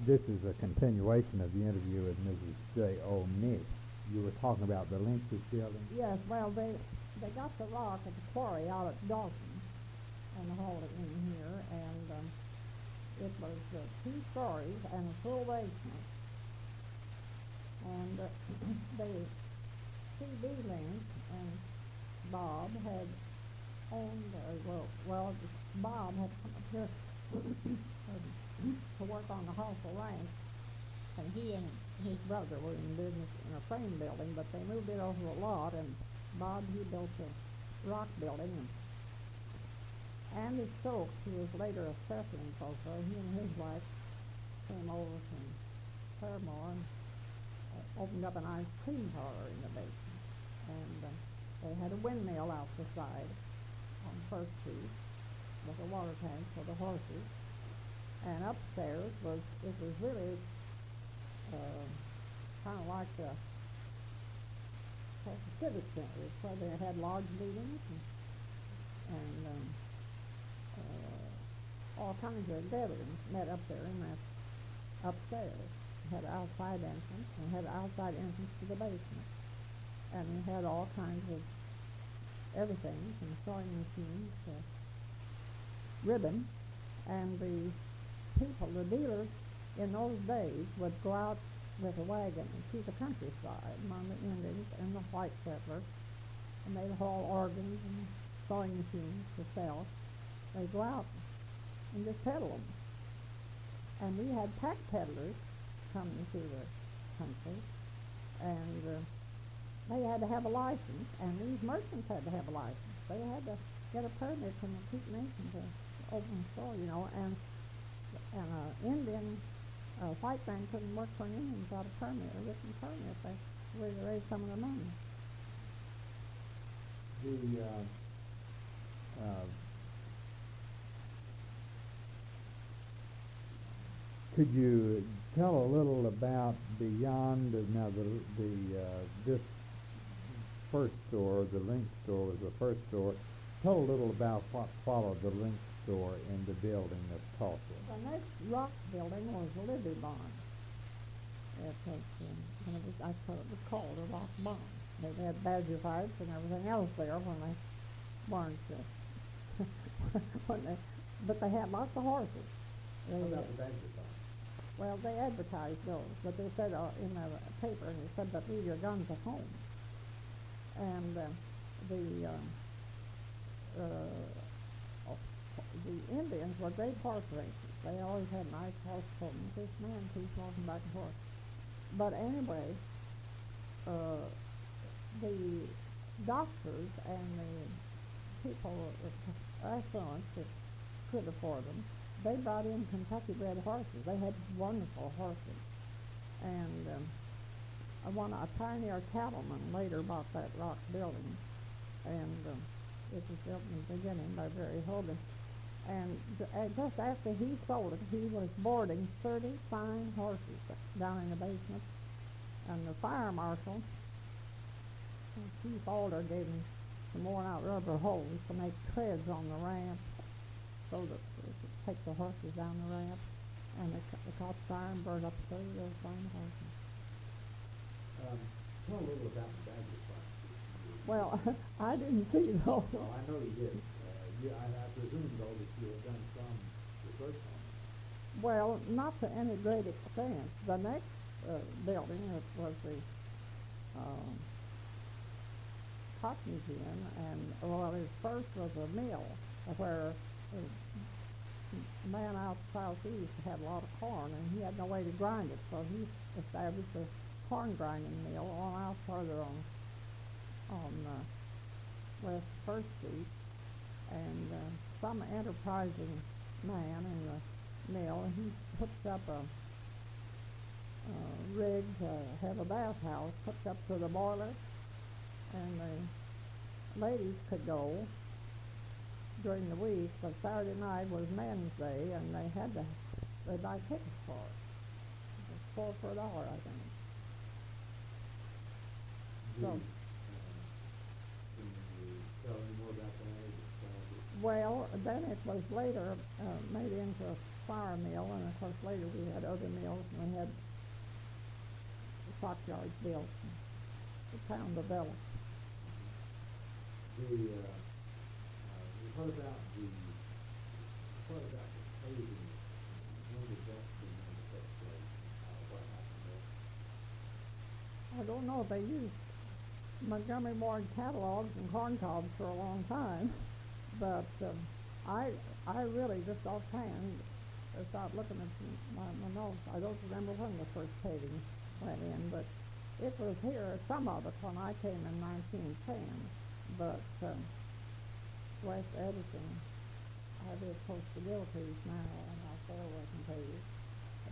this is a continuation of the interview with Mrs. J.O. Misch. You were talking about the Lynch's building? Yes, well, they got the rock at the quarry out at Dawson and hauled it in here, and it was 2 stories and a full basement. And they, C.B. Lynch and Bob had owned, Bob had come up here to work on the Hostel Ranch, and he and his brother were in business in a frame building, but they moved it over a lot, and Bob, he built a rock building, and Andy Stokes, who was later a Session also, he and his wife came over from Claremore and opened up an ice cream parlor in the basement, and they had a windmill out the side on First Street with a water tank for the horses, and upstairs was really kind of like the civic center. So they had large meetings and all kinds of gatherings met up there in that upstairs. Had an outside entrance and had an outside entrance to the basement, and we had all kinds of everything from sewing machines to ribbon, and the people, the dealers in those days would go out with a wagon to the countryside among the Indians and the white settlers, and they'd haul organs and sewing machines to sell. They'd go out and just peddle them. And we had pack peddlers coming to the country, and they had to have a license, and these merchants had to have a license. They had to get a permit from the Creek Nation to open a store, and an Indian, white man couldn't work for an Indian without a permit, a written permit. They really raised some of the money. Could you tell a little about beyond now this first store, the Lynch store was the first store. Tell a little about what followed the Lynch store in the building of Tulsa. The next rock building was the Libby Barn. That's what it was called, a rock barn. They had badger fights and everything else there when they weren't. But they had lots of horses. What about the badger fights? Well, they advertised those, but they said in the paper, they said that leave your guns at home. And the Indians were great horse racers. They always had nice horse pulling. This man keeps walking back and forth. But anyway, the doctors and the people, affluent that could afford them, they brought in Kentucky bred horses. They had wonderful horses. And a pioneer cattleman later bought that rock building, and it was built in the beginning by Barry Hogan. And just after he sold it, he was boarding 30 fine horses down in the basement. And the fire marshal, Chief Alder, gave him some worn-out rubber holes to make treads on the ramp so that they could take the horses down the ramp. And they caught fire and burned up 30 of those fine horses. Tell a little about the badger fights. Well, I didn't see those. Oh, I know you did. I presume, though, that you have done some research on it. Well, not to any great extent. The next building was the cotton gin, and his first was a mill where a man out southeast had a lot of corn, and he had no way to grind it, so he established a corn grinding mill on out further on West First Street. And some enterprising man in the mill, he puts up a rig to have a bathhouse hooked up to the boiler, and the ladies could go during the week, but Saturday night was men's day, and they'd buy tickets for it. It was $4 for $1, I think. So. Can you tell me more about that? Well, then it was later made into flour mill, and of course later we had other mills, and we had the stockyards built, and the town developed. What about the paving? When did that begin to take place? What happened there? I don't know if they used Montgomery Ward catalogs and corn cobs for a long time, but I really just offhand start looking at my notes. I don't remember when the first paving went in, but it was here, some of it, when I came in 1910. But West Edison, I live close to Gilcrease now, and I still wasn't paved.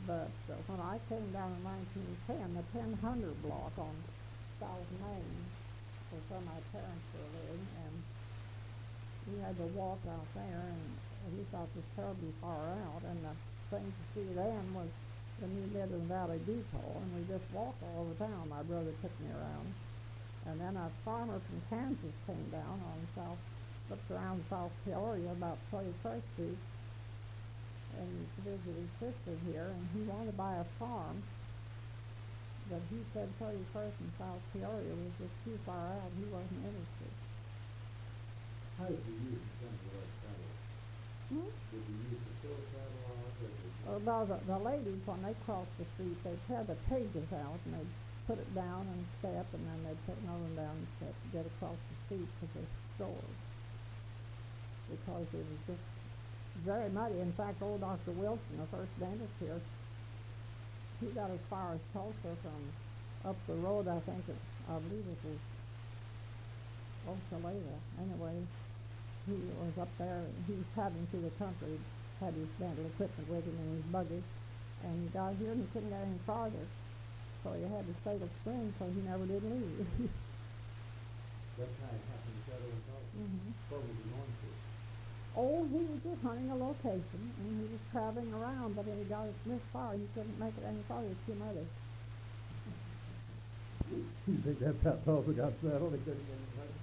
But when I came down in 1910, the 1000 block on South Main was where my parents were living, and we had to walk out there, and we thought it was terribly far out, and the thing to see then was the New Midland Valley Depot, and we just walked all over town. My brother took me around, and then a farmer from Kansas came down on looked around South Peoria about 21st Street, and to visit his sister here, and he wanted to buy a farm, but he said 31st and South Peoria was just too far out. He wasn't interested. How did you use the Central Catalog? Did you use the Phil catalog? Well, the ladies, when they crossed the street, they'd tear the pages out, and they'd put it down and step, and then they'd put another one down and step to get across the street to the stores, because it was just very muddy. In fact, old Dr. Wilson, the first dentist here, he got as far as Tulsa from up the road, I believe it was Ocaleta. Anyway, he was up there, he was traveling through the country, had his dental equipment with him in his buggy, and he got here and he couldn't get any farther, so he had to stay to spring, so he never did leave. That kind of happened to Shadow and Tulsa. What was he going to? Oh, he was just hunting a location, and he was traveling around, but when he got this far, he couldn't make it any farther. It's too muddy. You think that's how Tulsa got settled? He couldn't get any money?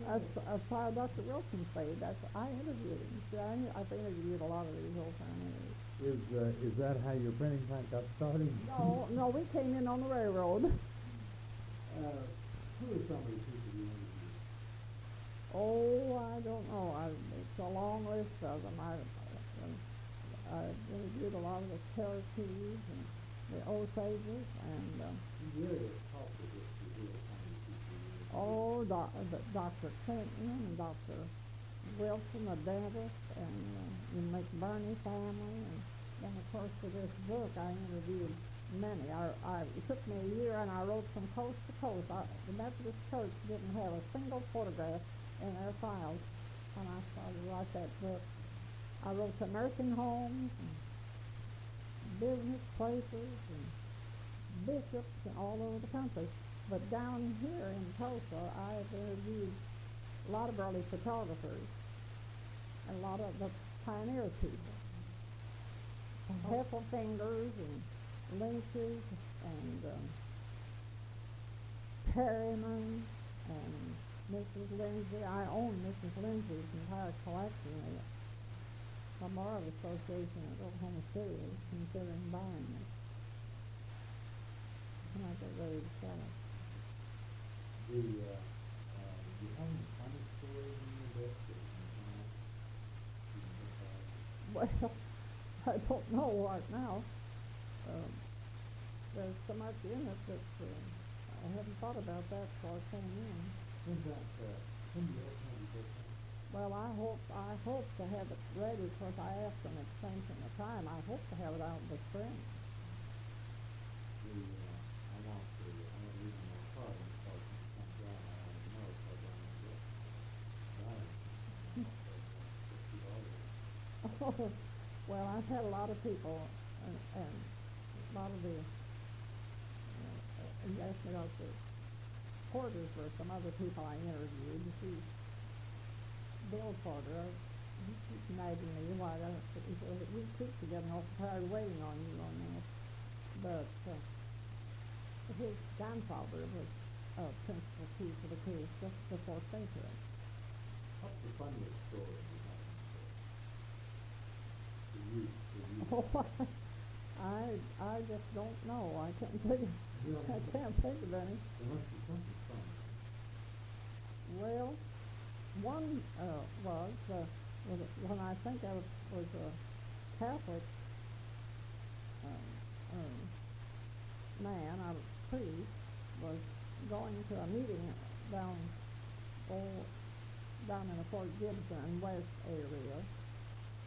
As far as Dr. Wilson said, I interviewed him. See, I've interviewed a lot of these old pioneers. Is that how your printing plant got started? No, we came in on the railroad. Who are some of the people you interviewed? Oh, I don't know. It's a long list of them. I interviewed a lot of the Cherokees and the Osages, and Dr. Clinton and Dr. Wilson, the dentist, and the McBurney family, and then of course for this book I interviewed many. It took me a year, and I wrote from coast to coast. The Methodist Church didn't have a single photograph in their files when I started to write that book. I wrote to nursing homes and business places and bishops and all over the country. But down here in Tulsa, I've interviewed a lot of early photographers and a lot of the pioneer people. Heffelfingers and Lynches and Perryman and Mrs. Lindsay. I own Mrs. Lindsay's entire collection. The Memorial Association at Oklahoma City is considering buying it. And I get ready to sell it. Do you have any funny stories in your book that Well, I don't know right now. There's so much in it that I haven't thought about that before I came in. when do you have your book? Well, I hope to have it ready. Of course, I asked an extension of time. I hope to have it out this spring. I want to read my card and start when it comes out. I want to know if I don't get it. Well, I've had a lot of people, and a lot of the, you asked me about the porters were some other people I interviewed. You see, Bill Porter, he keeps nagging me why he said, we keep getting awful tired waiting on you on this. But his grandfather was a principal key for the case just before statehood. What's the funniest story you have? Oh, I just don't know. I can't think of any. Well, one was when I think I was a Catholic man, a priest, was going to a meeting down in the Fort Gibson West area,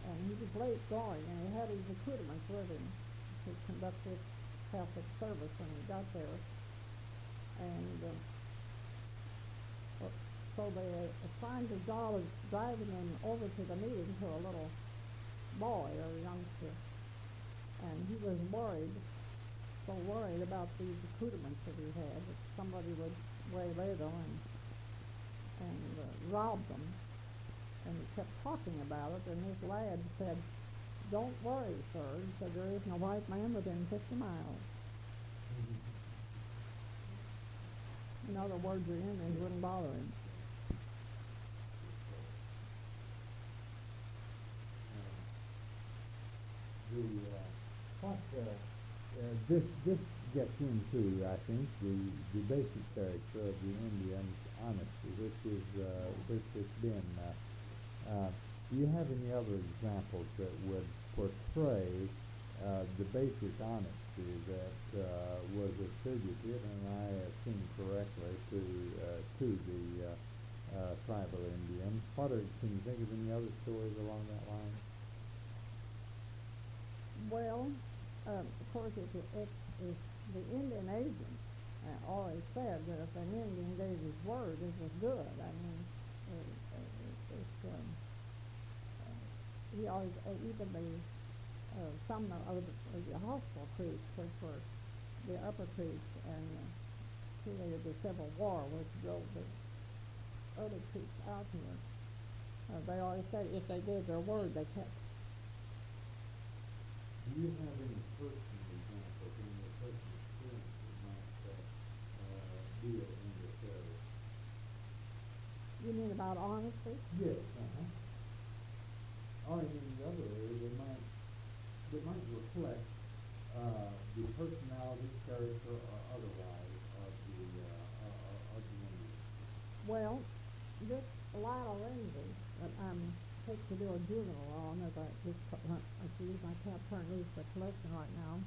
and he was late going, and he had his accoutrements with him to conduct this Catholic service when he got there, and so they assigned the job of driving him over to the meeting to a little boy or youngster, and he was so worried about these accoutrements that he had, that somebody would waylay them and rob them, and he kept talking about it, and this lad said, "Don't worry, sir," he said, "there isn't a white man within 50 miles. In other words, the Indians wouldn't bother him. This gets into, I think, the basic character of the Indian's honesty, which has been. Do you have any other examples that would portray the basic honesty that was attributed, and I assume correctly, to the tribal Indians? Can you think of any other stories along that line? Well, of course, it's the Indian agent always said that if an Indian gave his word, it was good. I mean, he always, even some of the hostile Creeks, which were the Upper Creeks, and created the Civil War, which drove the other Creeks out here. They always said if they gave their word, they kept. Do you have any personal examples, any personal experience that might deal in this area? You mean about honesty? Yes, or in any other area that might reflect the personality, character, or otherwise of the Indian. Well, this Lionel Lindsay that take to do a juvenile on, as I use my can't turn loose the collection right now.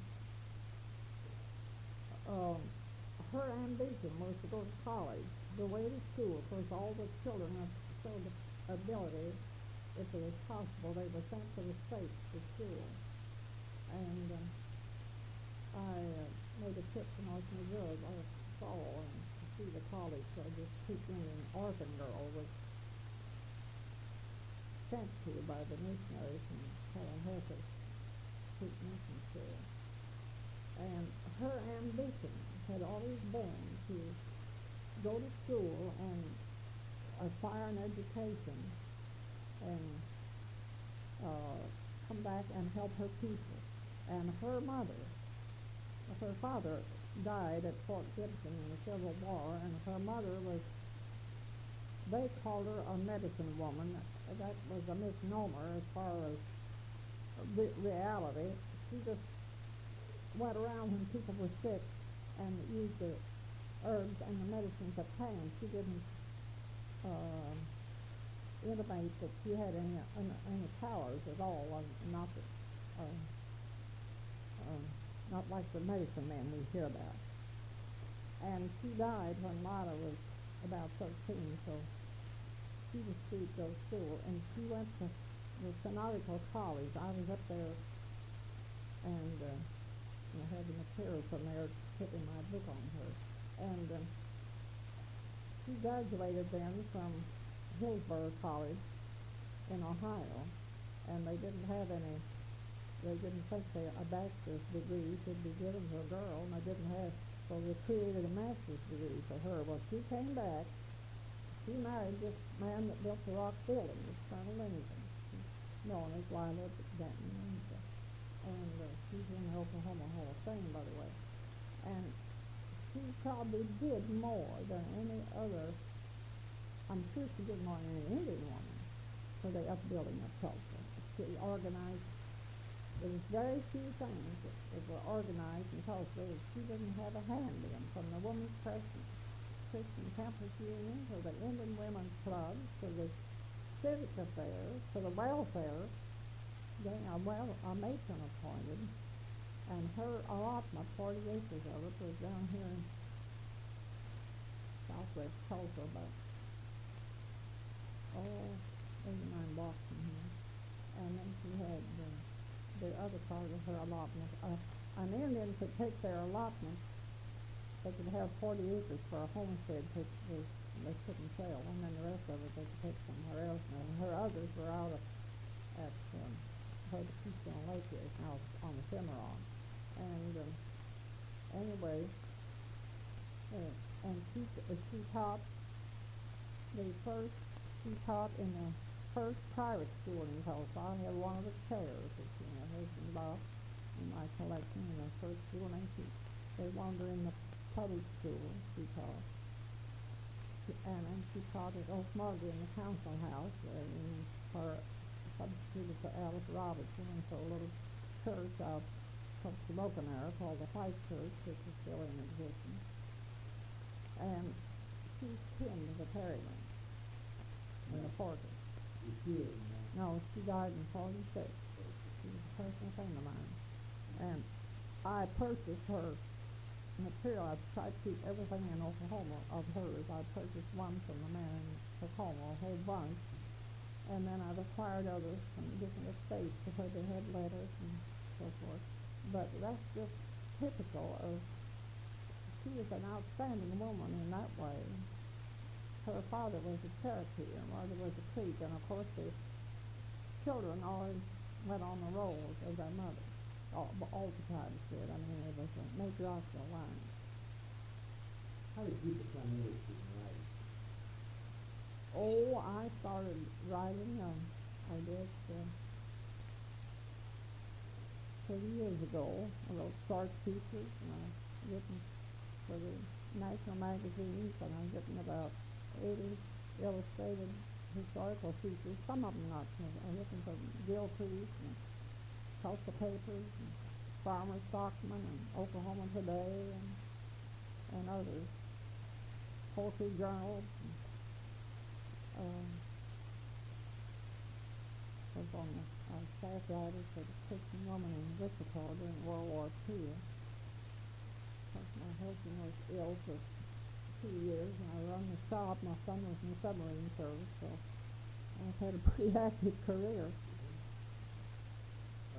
Her ambition was to go to college, the way to school. Of course, all the children showed ability. If it was possible, they were sent to the States to school. And I made a trip to North Missouri last fall and to see the college. So this cheap Indian orphan girl was sent to by the missionaries from Tallahassee Creek Mission School. And her ambition had always been to go to school and acquire an education and come back and help her people. And her father died at Fort Gibson in the Civil War, and her mother they called her a medicine woman. That was a misnomer as far as reality. She just went around when people were sick and used the herbs and the medicines at hand. She didn't intimate that she had any powers at all, not like the medicine men we hear about. And she died when Lana was about 13, so she was free to go to school, and she went to the Synodical College. I was up there and had the material from there, putting my book on her. And she graduated then from Hillsborough College in Ohio, and they didn't think a bachelor's degree should be given to a girl, and so they created a master's degree for her. Well, she came back. She married this man that built the Rock Building, this Colonel Livingston, known as Lila Denton, and she's in the Oklahoma Hall of Fame, by the way. And she probably did more than any other. I'm sure she did more than any Indian woman for the upbuilding of culture. She organized There was very few things that were organized because she didn't have a hand in them, from the Women's Christian Campus Union to the Indian Women's Club to the civic affairs to the welfare. Getting a matron appointed, and her allotment, 40 acres of it, was down here in southwest Tulsa, about 89 blocks from here. And then she had the other part of her allotment. An Indian could take their allotment. They could have 40 acres for a homestead, which they couldn't sell, and then the rest of it they could take somewhere else. And her others were out at where the Keystone Lake is now, on the Cimarron. And anyway, and she taught she taught in the first private school in Tulsa. I had one of the chairs that her husband bought in my collection in the first school, and they wanted her in the public school. She taught, and she taught at Oakmurray in the council house in her substituted for Alice Robertson, and so a little church out of Smoking Arrow called the White Church, which is still in existence. And she's kin to the Perryman in the 40s. Is she in No, she died in 46. She was a personal friend of mine. And I purchased her material. I tried to keep everything in Oklahoma of hers. I purchased one from the man in Oklahoma, a whole bunch. And then I've acquired others from different estates where they had letters and so forth. But that's just typical of, she was an outstanding woman in that way. Her father was a Cherokee and mother was a Creek, and of course the children always went on the rolls of their mother. All the time did. I mean, it was a matriarchal line. How did you become interested in writing? Oh, I started writing, I did 30 years ago. I wrote short pieces, and I've written for the national magazines, and I've written about 80 illustrated historical features, some of them not. I've written for Gill Priest and Tulsa Papers and Farmer Stockman and Oklahoma Today and others, poultry journals. Was on the staff writer for the Christian Woman in Wichita during World War II. Because my husband was ill for 2 years, and I run the shop. My son was in the submarine service, so I've had a pretty active career.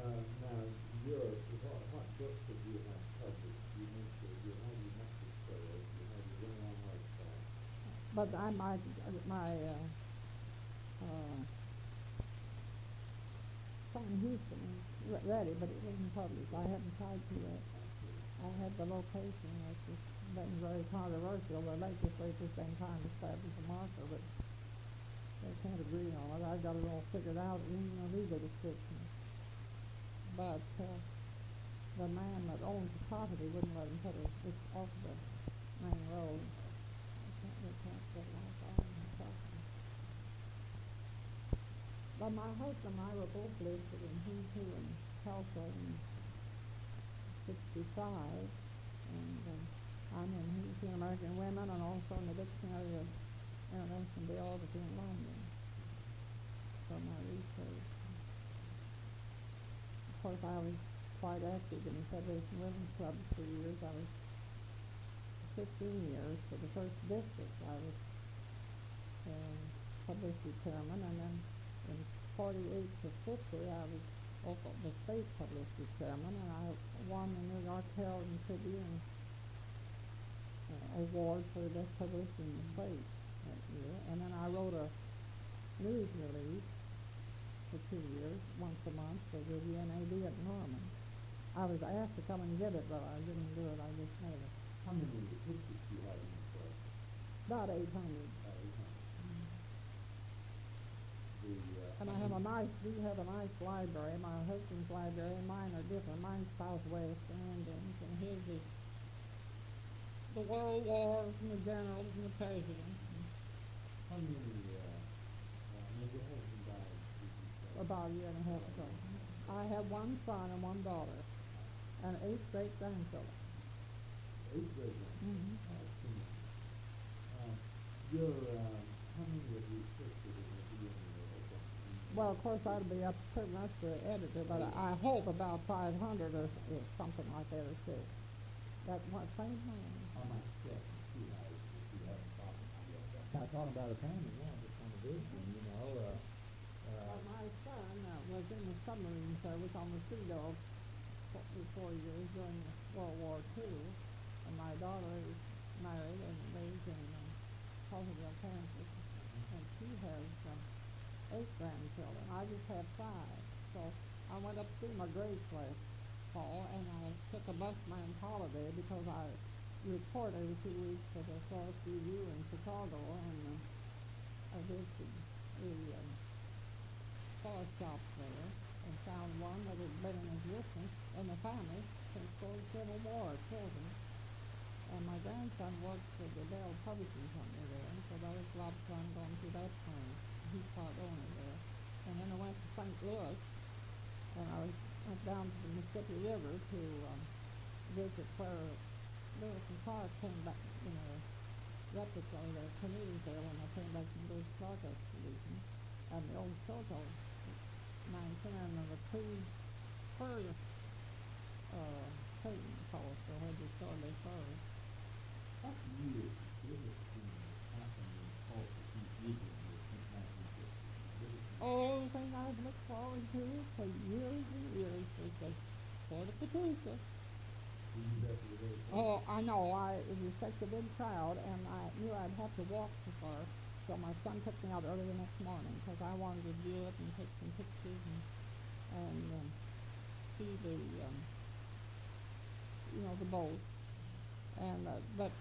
Now, what books have you have published? You mentioned you have your message stories, you have your run-on website. But my son Houston is ready, but it wasn't published. I haven't tried to yet. I had the location, which has been very controversial. The legislature's been trying to establish a marker, but they can't agree on it. I've got it all figured out in the legal description. But the man that owns the property wouldn't let him put it off the main road. They can't get it off the property. But my husband and I were both listed in Who's Who in Tulsa in 65, and I'm in Who's Who in American Women, and also in the Dictionary of International Biography in London for my research. Of course, I was quite active in the Federation Women's Club for years. I was 15 years for the first district. I was publicity chairman, and then in 48 to 50, I was also the state publicity chairman, and I won the New York Herald and Tribune award for the best published in the state that year. And then I wrote a news release for 2 years, once a month, for the UNAB at Norman. I was asked to come and get it, but I didn't do it. I just made it. How many pictures do you have in the book? About 800. And I have we have a nice library. My husband's library and mine are different. Mine's Southwest and Indians, and his is the World Wars and the generals and the presidents. How many, your husband died? About a year and a half ago. I have one son and one daughter, and 8 great-grandchildren. 8 great-grandchildren. Mm-hmm. How many of you sisters will be in your Well, of course, that'd be up pretty much to the editor, but I hope about 500 or something like that or so. That what same thing? On my step, she has a problem. Not talking about a family, yeah, just on the vision, you know. My son was in the submarine service on the Sea Dog for 4 years during World War II, and my daughter is married and raised in Coffeyville, Kansas, and she has 8 grandchildren. I just have 5. So I went up to see my grades last fall, and I took a busman's holiday because I report every 2 weeks for the Forest Review in Chicago, and I visited the forest shops there and found one that had been in existence in the family since the Civil War children. And my grandson worked for the Dell Publishing Company there, and so that was a lot of fun going through that thing. He's part owner there. And then I went to St. Louis, and I went down to the Mississippi River to visit where Lewis and Clark came back, replica of their canoes there when they came back from Lewis Clark expedition, and the old Soto mansion and the fur trading post where they stored their fur. What years did it happen in the course of these years since 1950? Oh, the thing I've looked forward to for years and years is the Port of Patricia. Oh, I know. It was such a big crowd, and I knew I'd have to walk so far. So my son took me out early the next morning because I wanted to view it and take some pictures and see the the boat. And but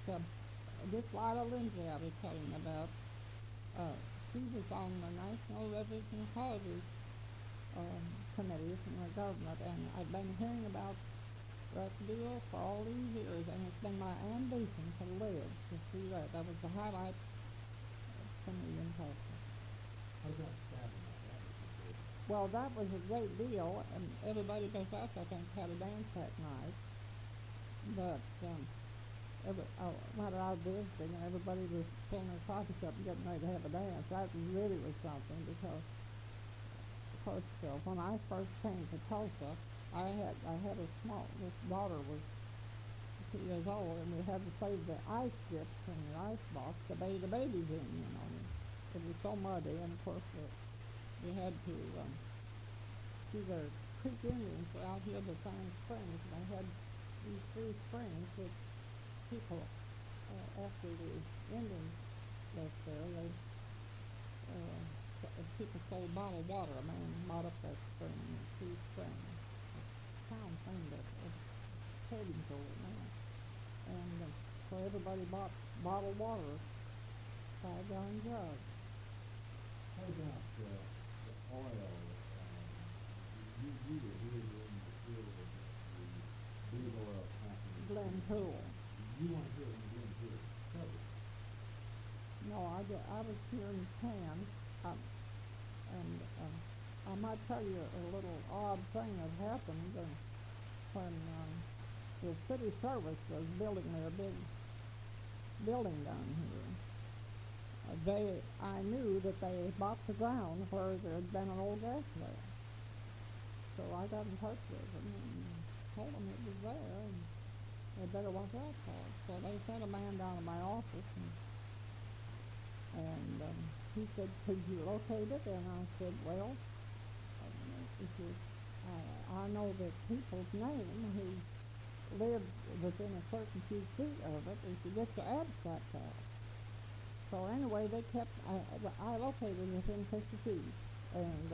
this Lila Lindsay I was telling about, she was on the National Rivers and Harbors committee from the government, and I've been hearing about that deal for all these years, and it's been my ambition to live to see that. That was the highlight for me in Texas. How about Saturday? Well, that was a great deal, and everybody goes out, I think, had a dance that night. But when I was visiting, and everybody was pulling their coffee cup and getting ready to have a dance. That really was something because, of course, when I first came to Tulsa, I had this daughter was 2 years old, and we had to save the ice chips from the ice box to bathe the babies in, It was so muddy, and of course we had to see the Creek Indians were out here to find springs, and I had these 3 springs which people, after the Indians left there, people sold bottled water. A man bought up that spring, 3 springs. Town thing that trading for it now, and so everybody bought bottled water, 5-gallon jugs. How about the oil? You were here in the field of the big oil company. Glen Pool. You weren't here when Glen Pool covered. No, I was here in Canton, and I might tell you a little odd thing that happened when the city service was building their big building down here. I knew that they bought the ground where there had been an old gas well. So I got in touch with them and told them it was there and they better watch out for it. So they sent a man down to my office and he said, "Could you locate it?" And I said, "Well, I know the people's name who lived within a certain few feet of it, and you get your abstract out." So anyway, I located it within 50 feet, and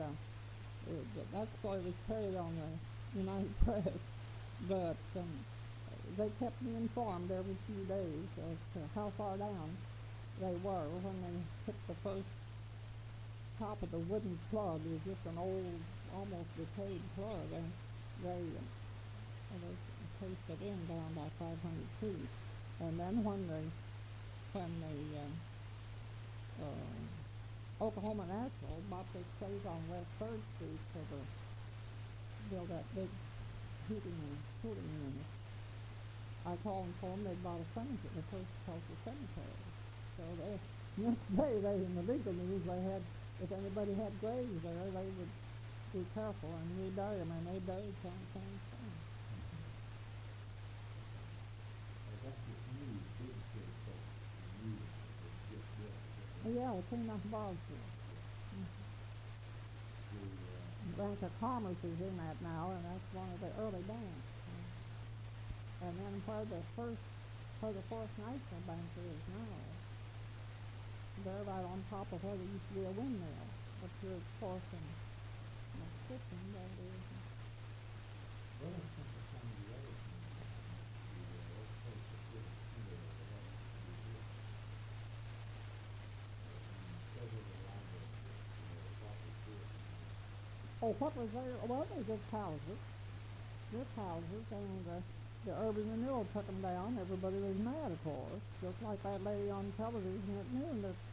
that's why it was carried on the United Press. But they kept me informed every few days as to how far down they were when they hit the first top of the wooden plug. It was just an old, almost decayed plug, and they placed it in down by 500 feet. And then when the Oklahoma Natural bought this place on West 3rd Street for the build that big heating and cooling unit. I called for them, they bought a cemetery, the first house was cemetery. So they, next day, they, in the legal news, they had, if anybody had graves there, they would be careful and rebury them, and they buried some things. Yeah, it came out of Boston. Bank of Commerce is in that now, and that's one of the early banks. And then where the Fourth National Bank is now, they're right on top of where there used to be a windmill. Up here at Fourth and Fifth, that is. Well, I think it's some of the other things. Oh, what was there? Well, they just houses. Just houses, and the urban renewal took them down. Everybody was mad, of course. Just like that lady on television at noon that's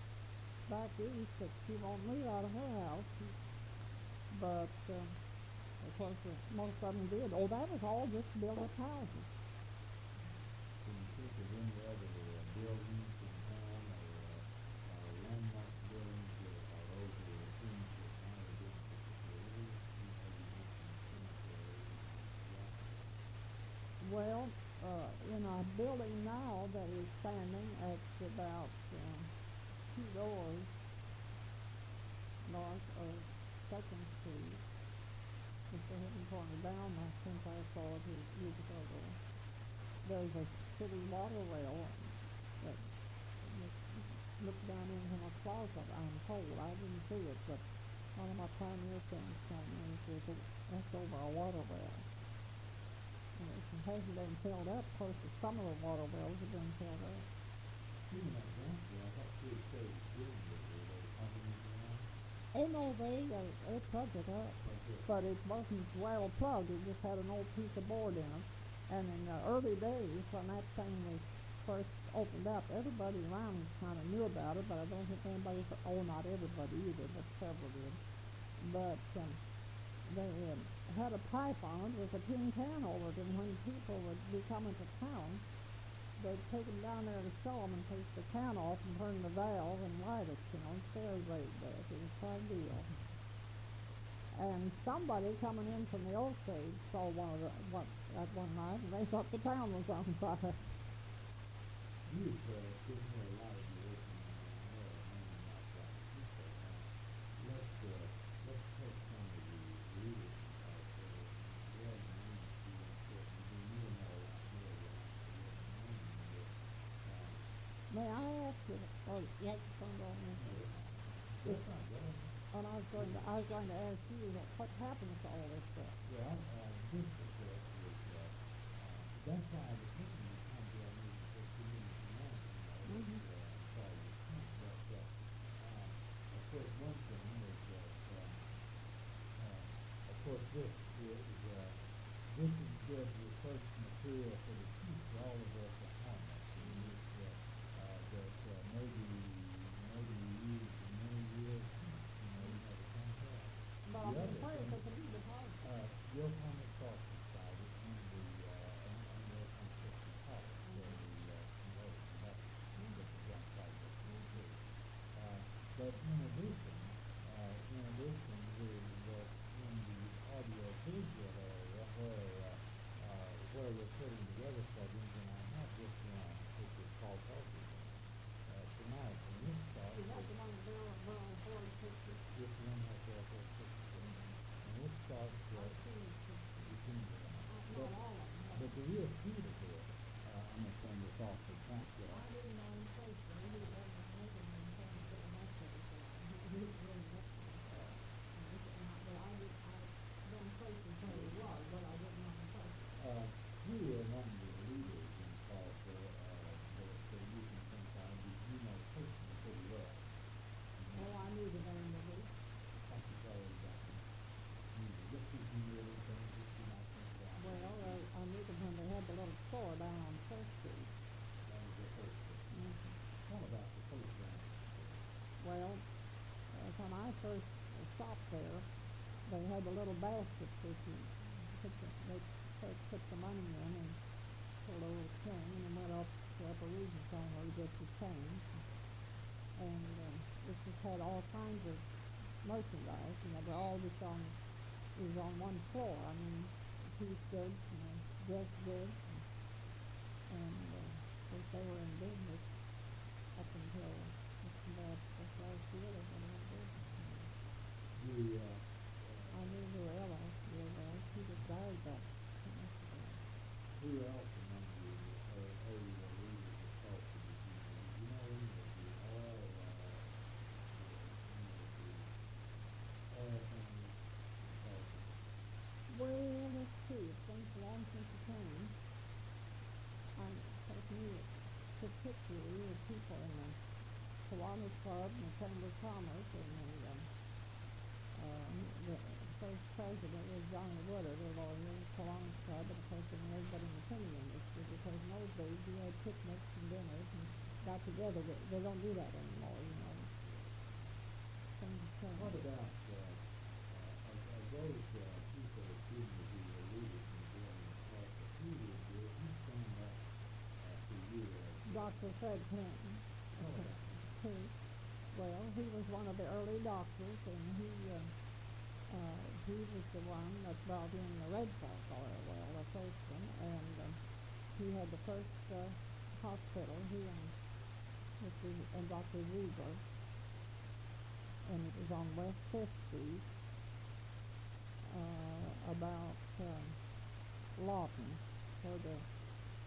back east, that she won't leave out of her house. But, of course, most of them did. Oh, that was all just built up houses. Can you think of any other buildings in town or landmark buildings that are over things that might have been particularly, Well, in a building now that is standing at about 2 doors north of 2nd Street, if they haven't torn it down since I saw it years ago, there's a city water rail that looked down into my closet, I'm told. I didn't see it, but one of my pioneer friends told me that's over a water rail. And it hasn't been filled up. Of course, some of the water wells have been filled up. Oh no, they plugged it up, but it wasn't well plugged. It just had an old piece of board in it. And in the early days, when that thing was first opened up, everybody around kind of knew about it, but I don't think anybody, not everybody either, but several did. But they had a pipe on it with a tin can over it, and when people would be coming to town, they'd take them down there to show them and take the can off and turn the valve and light it, scared right there. It was quite a deal. And somebody coming in from the Osage saw that one night, and they thought the town was on fire. You've given me a lot of your let's take some of the leaders May I ask you? Oh, yes, phone on me. And I was going to ask you what happens to all this stuff. Well, this is that's why I was thinking you come to our meeting for community management. Of course, one thing is that, of course, this is good research material for the future, all of us at home. That maybe we use in many years, we have a contract. But I'm afraid it's a new deposit. Your comments are decided in the your consistent policy, but in addition, we're in the audio visual area where we're putting together programs, and I have this one, which is called Paving, tonight, and this starts. Is that the one with Barrel Ford pictures? This one has Barrel Ford pictures, and it starts between but the real key to this, I'm going to turn this off for transfer. I didn't know in place, but I knew that was making them things that were much of it. I've been places where it was, but I didn't know in place. We are among the leaders in Tulsa, so you can think you know personally pretty well. Oh, I knew the name of it. I could tell you that. Just as you knew everything, just you might think that. Well, I knew them when they had the little store down on 1st Street. That was the first thing. Tell about the first round. Well, when I first stopped there, they had the little basket fishing they first put the money in and pulled a little string, and then went up to Upper Regent on where he gets his change. And it just had all kinds of merchandise, you know, but all this it was on one floor. I mean, piece goods, you know, dress goods, and of course they were in business up until just about this last year. They've been in business. I knew Lorella real well. She was died about 2 months ago. Who else among you are you a leader of culture? You know any of the oil families? Well, let's see. It's been so long since it came. I knew it particularly the people in the Kiwanis Club and the Chamber of Commerce, and the first president was Johnny Woodard, a lawyer in the Kiwanis Club, and of course everybody in the penny industry, because in those days you had picnics and dinners and got together. They don't do that anymore, you know. What about those people who were leaders in building the culture? Who stand up for you? Dr. Fred Clinton. Well, he was one of the early doctors, and he was the one that brought in the red salt oil well, the first one, and he had the first hospital, he and Dr. Weaver, and it was on West 5th Street, about Lawton, where the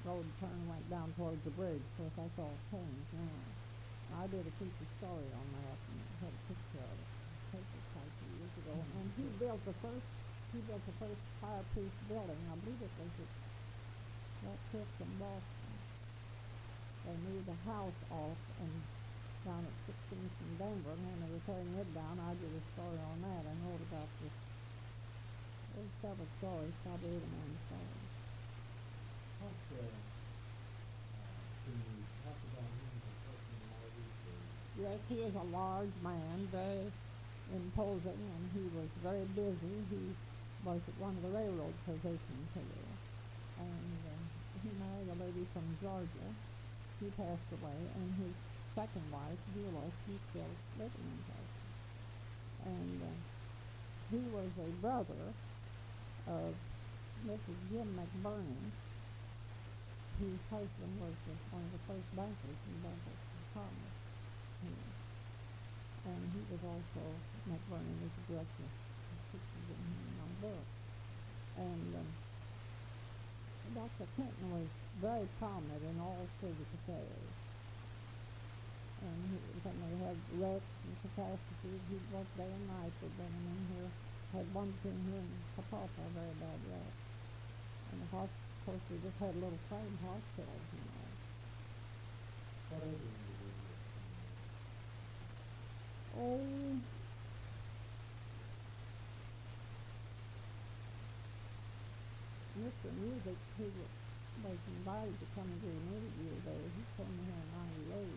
road turn went down towards the bridge. Of course, that's all changed now. I did a feature story on that and had a picture of it. Paper quite a few years ago. And he built the first fireproof building. I believe it was at that Fifth in Boston. They moved the house off and down at 16th in Denver, and when they were tearing it down, I did a story on that. I wrote about this. There's several stories, probably 8 or 9 stories. Can you talk about him as a personality? Yes, he is a large man, very imposing, and he was very busy. He was at one of the railroad positions here, and he married a lady from Georgia. She passed away, and his second wife, Beulah, she's still living in Texas. And he was a brother of Mrs. Jim McBurney, whose husband was one of the first bankers in Bank of Commerce here. And he was also, McBurney was the director of pictures in my book. And Dr. Clinton was very prominent in all civic affairs. And when they had wrecks and catastrophes, he'd work day and night with them. And then here, had one thing here in Papapa, a very bad wreck. And the hospital, of course, we just had little frame hospitals, you know. What other individuals? Oh, Mr. Music, who was invited to come and do an interview there, he came here in 98.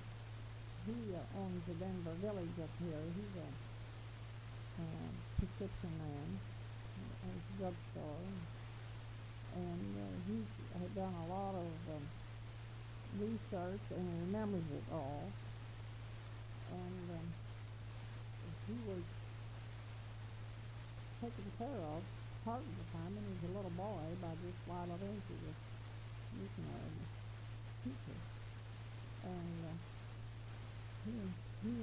He owns the Denver Village up here. He's a prescription man, has a drugstore, and he had done a lot of research and remembers it all. And he was taken care of part of the time when he was a little boy by this Lila Lindsay, this missionary teacher. And he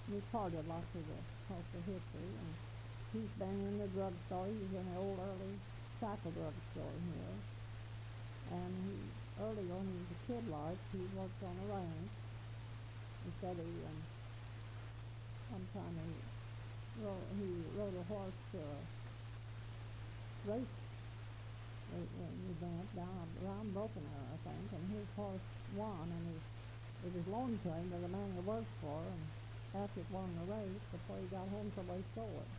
recorded lots of the cultural history, and he's been in the drugstore. He was in the old early cycle drugstore here. And early on, he was a kid like, he worked on the ranch. He said sometime he rode a horse to a race event down around Broken Arrow, I think, and his horse won, and it was loaned to him by the man he worked for, and after it won the race, before he got home, somebody stole it.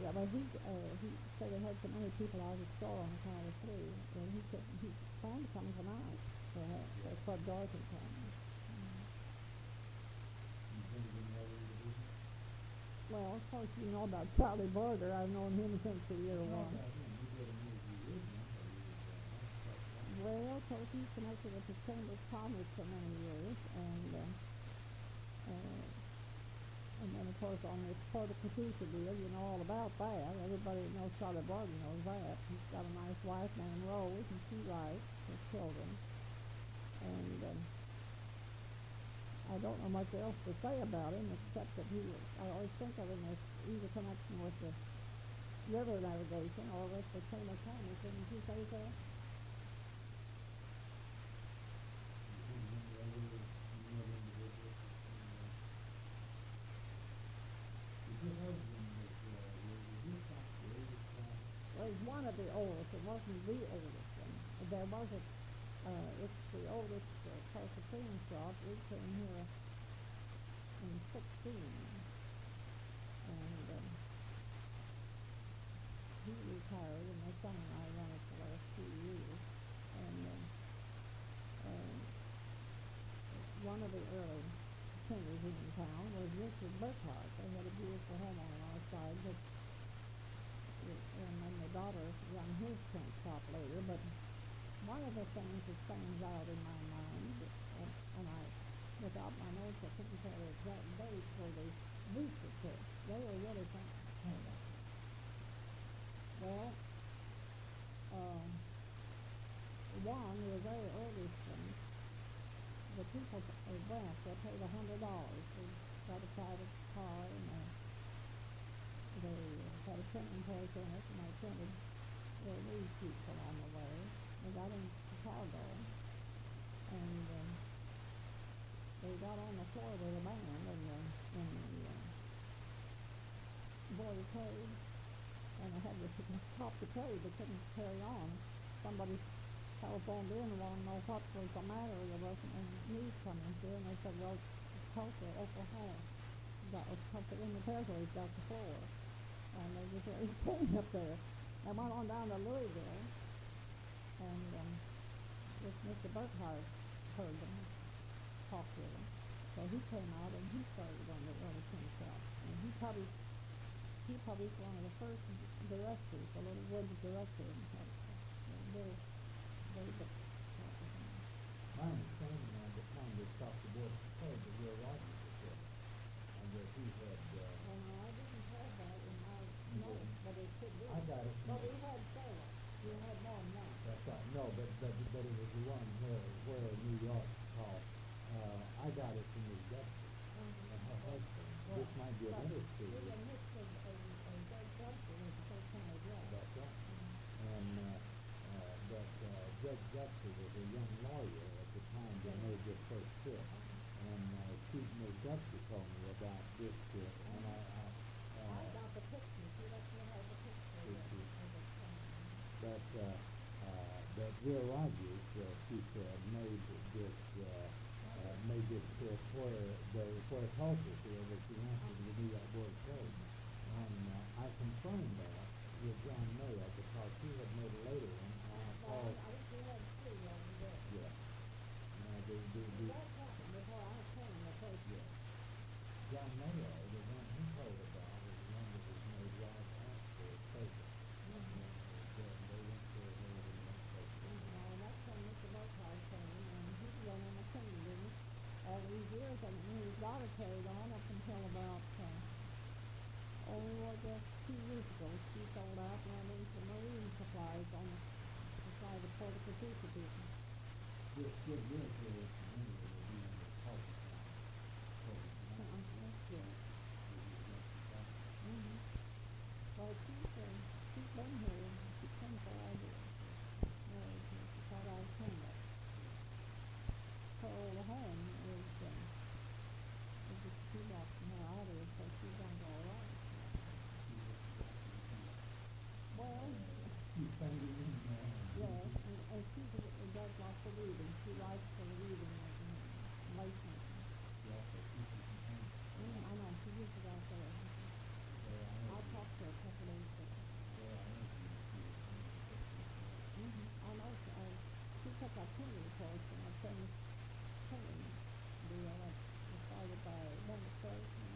Yeah, but he said they had so many people out of the store on Highway 3, and he planned to come tonight. That's what Dorothy told me. Well, of course, you know about Charlie Border. I've known him since the year one. Well, of course, he's connected with the Chamber of Commerce for many years, and then, of course, on this Port of Katusha deal, you know all about that. Everybody that knows Charlie Border knows that. He's got a nice wife named Rose, and she writes his children. And I don't know much else to say about him, except that I always think of him as either connection with the river navigation or with the Chamber of Commerce. Didn't you say so? Well, he's one of the oldest. It wasn't the oldest one. There was it's the oldest Presbyterian shop. We came here in 16, and he retired, and my son and I run it the last 2 years. And one of the early singers in town was Richard Burkhart. They had a beautiful home on our side, and then the daughter run his print shop later. But one of the things that stands out in my mind, and I, without my notes, I couldn't tell the exact date where they boosted kids. They were really fun. Well, one, the very earliest one, the people at Brant, they paid $100. They got a private car, and they had a printing press in it, and they printed their news sheets along the way. They got in Chicago, and they got on the floor with a band in the Board of Trade, and they had to stop the trade. They couldn't carry on. Somebody telephoned in and wanted to know what was the matter. There wasn't any news coming through, and they said, well, Tulsa, Oklahoma, Tulsa in the territory's got the floor. And they was very pain up there. They went on down to Louisville, and this Mr. Burkhart heard them, talked with them. So he came out and he started on the early himself. And he published one of the first directories, a little woods directory. My understanding at the time they stopped the board of trade, that Will Rogers was there, and that he had. Well, no, I didn't have that in my notes, but it could be. I got it. But we had several. We had more than one. That's right. No, but it was the one where New York called. I got it from Miss Dexter and her husband. Well, this might be of interest to you. William Misch and Judge Dexter was the first time they dropped. That's right. And Judge Dexter was a young lawyer at the time they made this first trip. And Miss Dexter told me about this trip, and I got the picture. She let me have the picture. That Will Rogers, she said, made this trip where Tulsa here was the answer to the New York Board of Trade. And I confirmed that with John Mayer because he had made a later one. I think we had two over there. Yeah. That happened before I came the first year. John Mayer, the one he told about, was the one that was made right after Paving. They went there and they were That's when Mr. Burkhart came, and he was running a singing all these years, and his daughter carried on up until about, just 2 years ago. She sold out and went into marine supplies on the side of Port of Katusha people. This good year for us, anyway, will be in the Tulsa town. That's good. Well, she's been here. She's been for all years. She thought I was home. Her old home is just 2 blocks from her out of, so she's done all right. Well, She's finding in there. yes, and she does lots of reading. She writes for reading and late making. Yeah, so she's I know, she used to go out there. I talked to her a couple days ago. I know, she took that painting course, and I finished painting deal that was started by demonstration.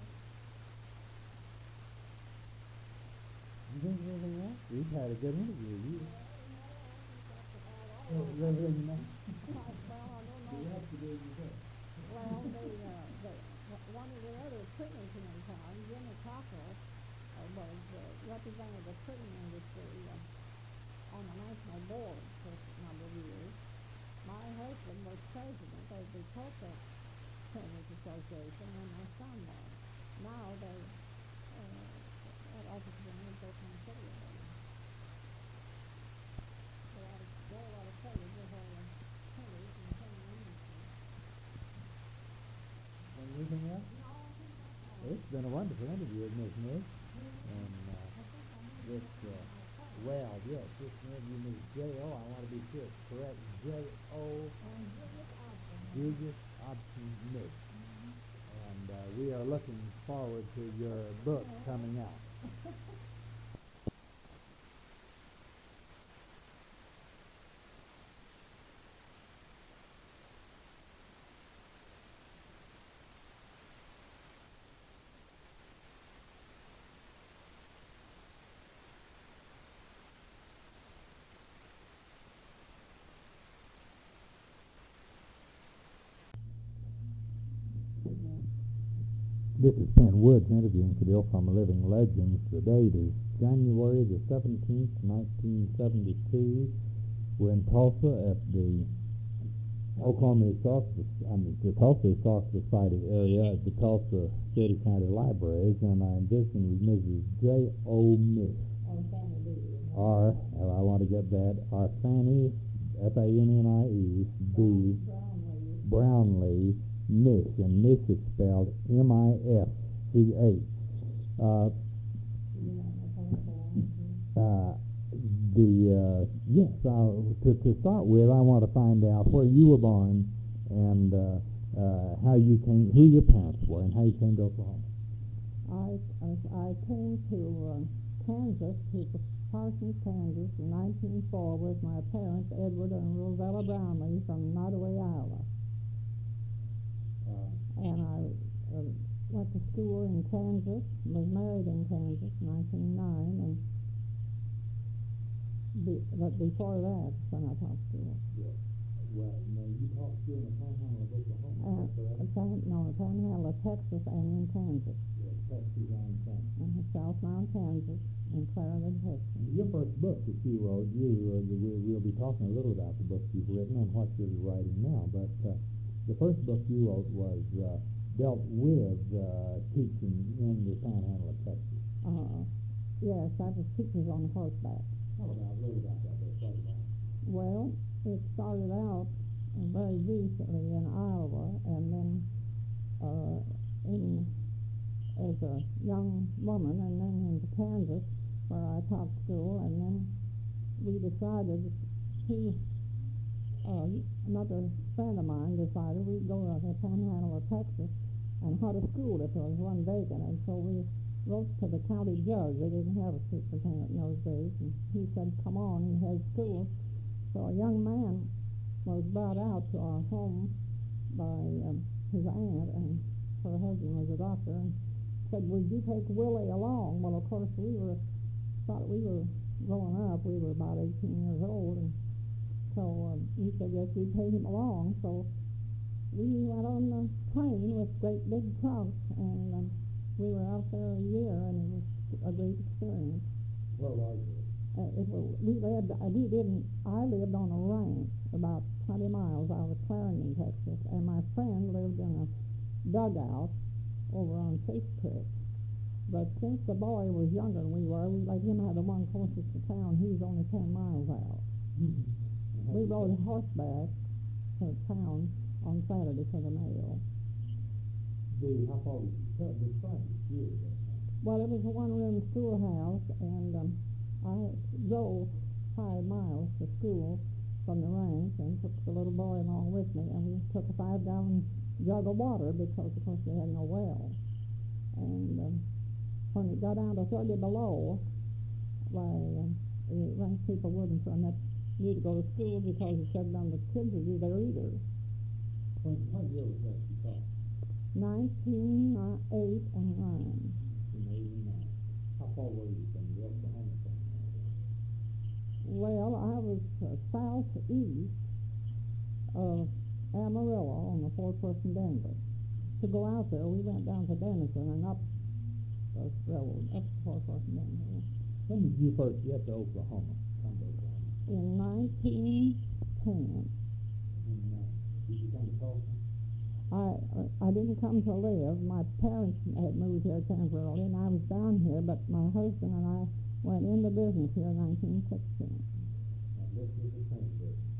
You've had a good interview. You. Well, I don't know. You have to do your best. Well, one of the other prisoners in the town, Jimmy Cocker, was represented the printing industry on the national board for a number of years. My husband was president of the Tulsa Printers Association, and my son was. Now they that office is in Oklahoma City. So I was very well acquainted with all the printers and the printing industry. Anything else? It's been a wonderful interview, Miss Misch. And this, yes, this interview is J.O. I want to be sure it's correct. J.O. Julius Option Misch. And we are looking forward to your book coming out. This is Penn Woods interviewing for the Oklahoma Living Legends. The date is January the 17th, 1972. We're in Tulsa at the the Tulsa Historical Society area at the Tulsa City County Libraries, and I'm visiting with Mrs. J.O. Misch. I want to get that, R. Fannie, Fannie, B. Brownlee Misch, and Misch is spelled M-I-S-C-H. To start with, I want to find out where you were born and how you came, who your parents were, and how you came to Oklahoma. I came to Kansas, to Parsons, Kansas, in 1904 with my parents, Edward and Rosella Brownlee, from Nottoway, Iowa. And I went to school in Kansas, was married in Kansas in 1909, but before that, when I taught school. Yeah. Well, now you taught school in the Panhandle of Oklahoma, Panhandle of Texas and in Kansas. Yeah, Texas and Kansas. South Mound, Kansas, and Clarendon, Texas. Your first book that you wrote, we'll be talking a little about the book you've written and what you're writing now, but the first book you wrote was dealt with teaching in the Panhandle of Texas. Yes, I was teachers on horseback. Tell a little about that book. What about it? Well, it started out very recently in Iowa, and then as a young woman, and then into Kansas, where I taught school, and then we decided another friend of mine decided we'd go to the Panhandle of Texas and hunt a school if there was one vacant, and so we wrote to the county judge. They didn't have a superintendent in those days, and he said, come on, he has school. So a young man was brought out to our home by his aunt, and her husband was a doctor, and said, would you take Willie along? Well, of course, thought we were growing up. We were about 18 years old, and so he said, yes, we'd take him along. So we went on the train with great big trunks, and we were out there a year, and it was a great experience. Where was it? I lived on a ranch about 20 miles out of Clarendon, Texas, and my friend lived in a dugout over on Fish Creek. But since the boy was younger than we were, we let him have the one closest to town. He was only 10 miles out. Mm-hmm. We rode horseback to town on Saturday for the mail. How far was the front? Well, it was a one-room schoolhouse, and I drove 5 miles to school from the ranch and took the little boy along with me, and we took a 5-gallon jug of water because, of course, we had no well. And when it got down to 30 below, the ranch people wouldn't permit me to go to school because it said down the kids would be there either. What year was that you taught? 1908 and 9. 1989. How far were you from the Oklahoma thing? southeast of Amarillo on the Fort Worth and Denver. To go out there, we went down to Denison and up the railroad, up to Fort Worth and Denver. When did you first get to Oklahoma? Come to Oklahoma. In 1910. Did you come to Tulsa? I didn't come to live. My parents had moved here temporarily, and I was down here, but my husband and I went into business here in 1916. And this was the printing business.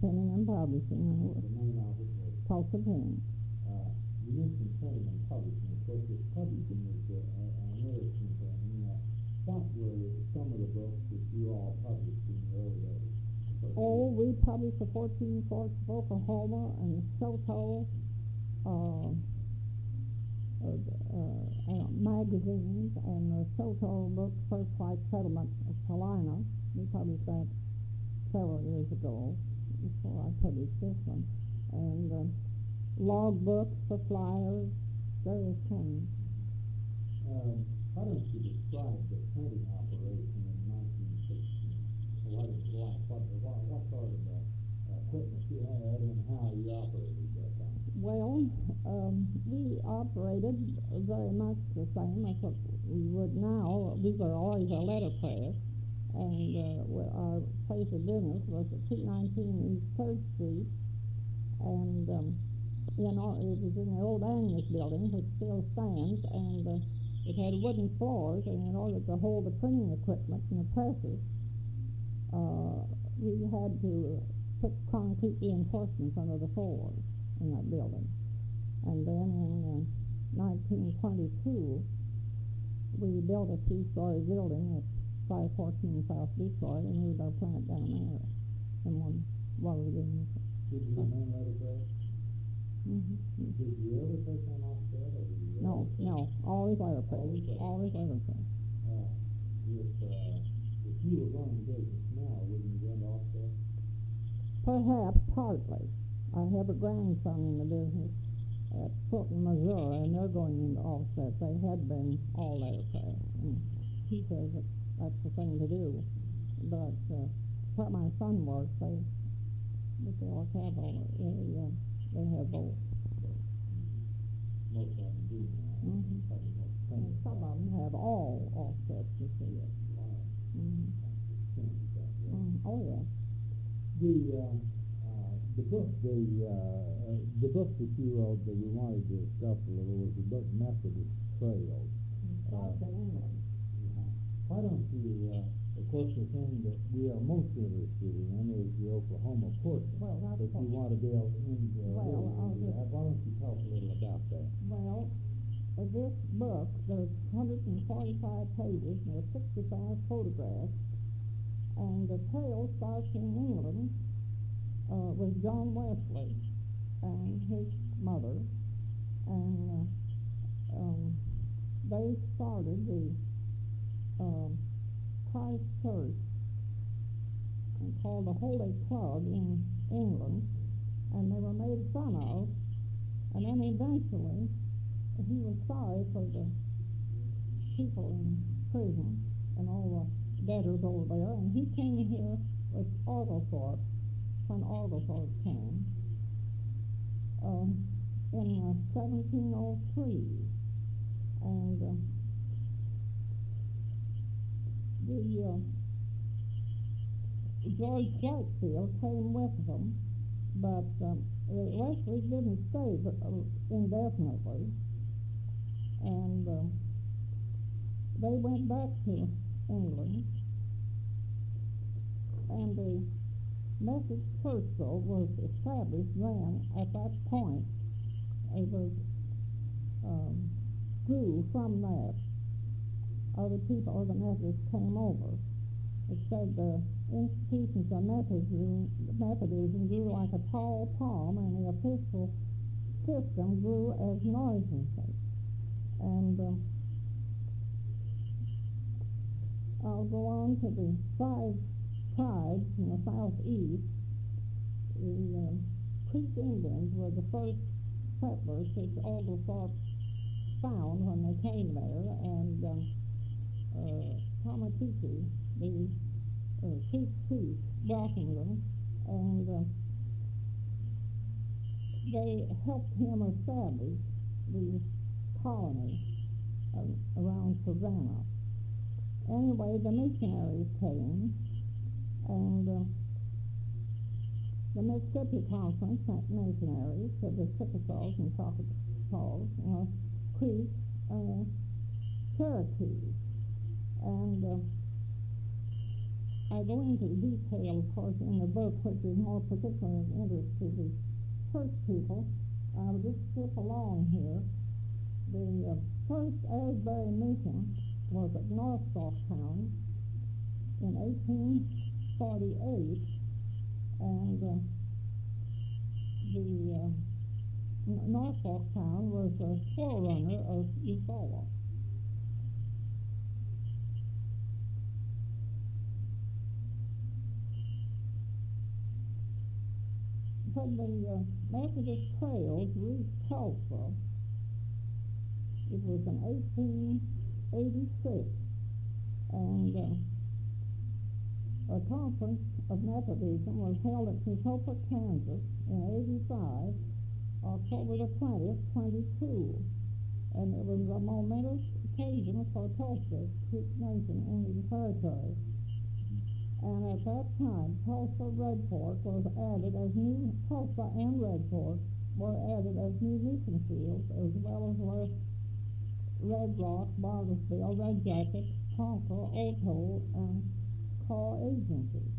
Printing and publishing. The main office was? Tulsa Printing. You mentioned printing and publishing. Of course, this publishing is an interesting thing. What were some of the books that you all published in the early days? Oh, we published the 14 Forts of Oklahoma and Soto magazines, and the Soto book, First White Settlement of Salina. We published that several years ago before I published this one. And log books for flyers, various kinds. Why don't you describe the printing operation in 1916? What it was like? What sort of equipment you had and how you operated that time? Well, we operated very much the same as what we would now. We were always a letterpress, and our place of business was at 219 East 3rd Street, and it was in the old Agnes building, which still stands, and it had wooden floors, and in order to hold the printing equipment and the presses, we had to put concrete reinforcements under the floors in that building. And then in 1922, we built a 3-story building at 514 South Detroit and moved our plant down there in one water business. Did you remain letterpress? Did you ever take on offset? Or did you No, always letterpress. Always letterpress. If you were running business now, wouldn't you run offset? Perhaps, partly. I have a grandson in the business at Fulton, Missouri, and they're going into offset. They had been all letterpress, and he says that that's the thing to do. But where my son works, they all have all they have both. Most of them do now. And some of them have all offsets, you see. Oh, yeah. The book that you wrote that we wanted to discuss a little was the book Methodist Trails. Why don't you, of course, the thing that we are most interested in is the Oklahoma portion. Well, that's that you want to build into. Why don't you talk a little about that? Well, this book, there's 145 pages, and there's 65 photographs, and the tale starts in England with John Wesley and his mother, and they started the Christ Church called the Holy Club in England, and they were made fun of, and then eventually he was sorry for the people in prison and all the debtors over there, and he came here with Oglethorpe, when Oglethorpe came, in 1703, and George Whitefield came with them, but Wesley didn't stay indefinitely, and they went back to England, and the Methodist Church, though, was established then at that point. It was grew from that. Other people, or the Methodists, came over. It said the institutions of Methodism grew like a tall palm, and the episcopal system grew as noiselessly. And I'll go on to the 5 tribes in the southeast. The Creek Indians were the first settlers which Oglethorpe found when they came there, and Tamatiki, the Chief welcomed them, and they helped him establish the colony around Savannah. Anyway, the missionaries came, and the Mississippi Conference sent missionaries to the Chickasaws and Choctaws, Creek, Cherokee. And I go into detail, of course, in the book, which is more particularly of interest to the church people. I'll just skip along here. The first Asbury mission was at Norfolktown in 1848, and Norfolktown was the forerunner of Eufaula. When the Methodist trails reached Tulsa, it was in 1886, and a conference of Methodism was held at Topeka, Kansas in 85, October the 20th, 22, and it was a momentous occasion for Tulsa, Creek Nation Indian Territory. And at that time, Tulsa and Red Fork were added as new mission fields, as well as were Red Rock, Bartlesville, Red Jacket, Concord, Otto, and call agencies.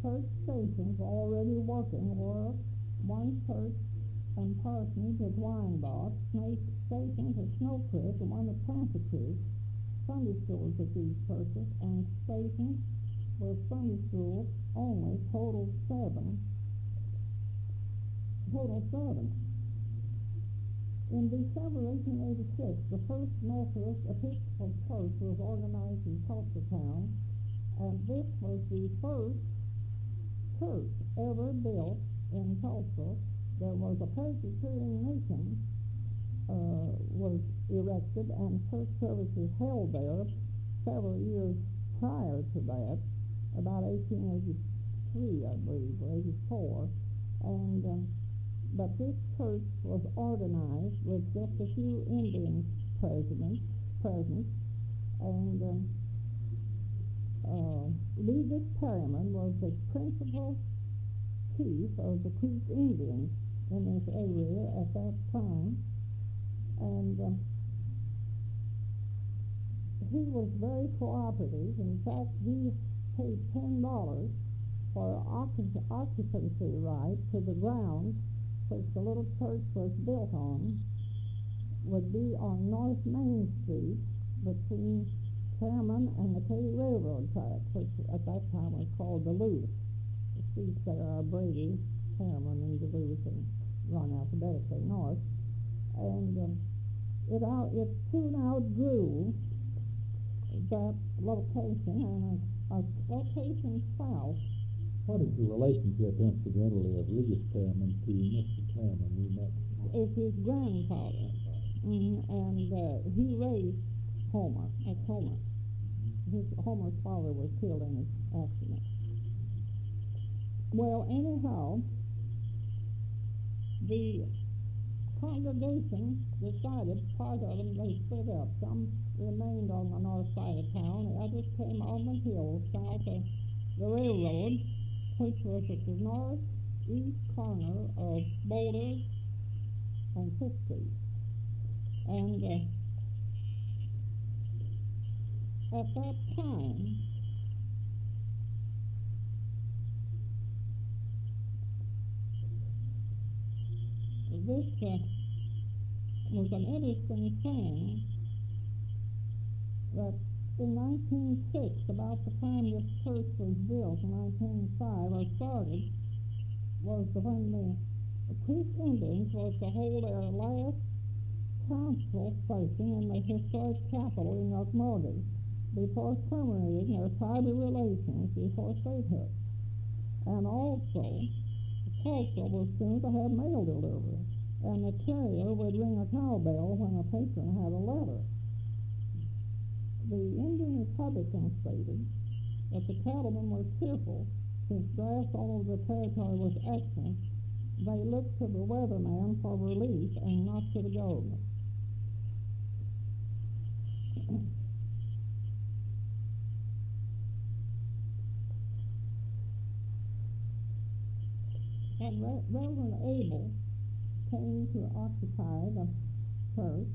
Church stations already working were one church and parsonage at Wyandotte, stations at Snow Creek and one at Panther Creek, Sunday schools at these churches, and stations with Sunday schools only, total seven. In December 1886, the first Methodist Episcopal Church was organized in Tulsatown, and this was the first church ever built in Tulsa. There was a Presbyterian mission was erected, and church services held there several years prior to that, about 1883, I believe, or 84, and but this church was organized with just a few Indians present, and Legis Perryman was the principal chief of the Creek Indians in this area at that time, and he was very cooperative. In fact, he paid $10 for occupancy right to the ground which the little church was built on, would be on North Main Street between Chairman and the Katy Railroad track, which at that time was called Duluth. The streets there are Brady, Chairman, and Duluth, and run alphabetically north. And it soon outgrew that location, and a location south. What is the relationship, incidentally, of Legis Perryman to Mr. Perryman? We met. It's his grandfather, and he raised Homer. That's Homer. Homer's father was killed in this accident. Well, anyhow, the congregation decided, part of them, they split up. Some remained on the north side of town, the others came on the hill south of the railroad, which was at the northeast corner of Boulder and 50th. And at that time, this was an interesting thing, that in 1906, about the time this church was built, in 1905, or started, was when the Creek Indians was to hold their last council session in the historic capital in Rockmorgan before terminating their tribal relations before statehood. And also, Tulsa was soon to have mail delivery, and the carrier would ring a cowbell when a patron had a letter. The Indian Republican stated But the cattlemen were cheerful, since grass all over the territory was excellent. They looked to the weatherman for relief and not to the government. When Reverend Abel came to occupy the church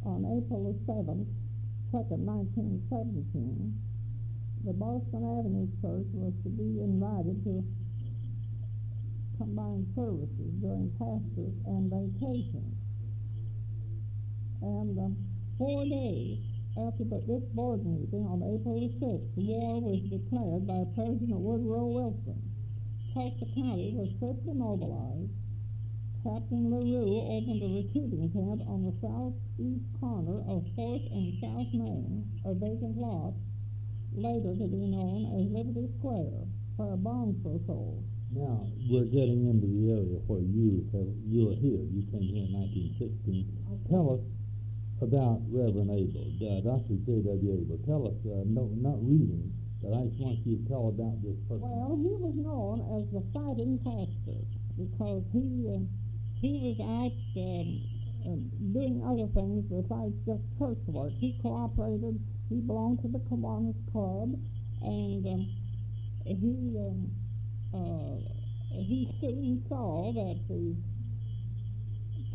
on April the 7th, 1917, the Boston Avenue Church was to be invited to combine services during pastors and vacations. And 4 days after this board meeting on April the 6th, war was declared by President Woodrow Wilson. Tulsa County was swiftly mobilized. Captain LaRue opened a recruiting camp on the southeast corner of 4th and South Main, a vacant lot, later to be known as Liberty Square, where bombs were sold. Now, we're getting into the area where you are here. You came here in 1916. Okay. Tell us about Reverend Abel, Dr. J.W. Abel. Tell us, not reading, but I just want you to tell about this person. Well, he was known as the fighting pastor because he was out doing other things besides just church work. He cooperated. He belonged to the Kiwanis Club, and he soon saw that the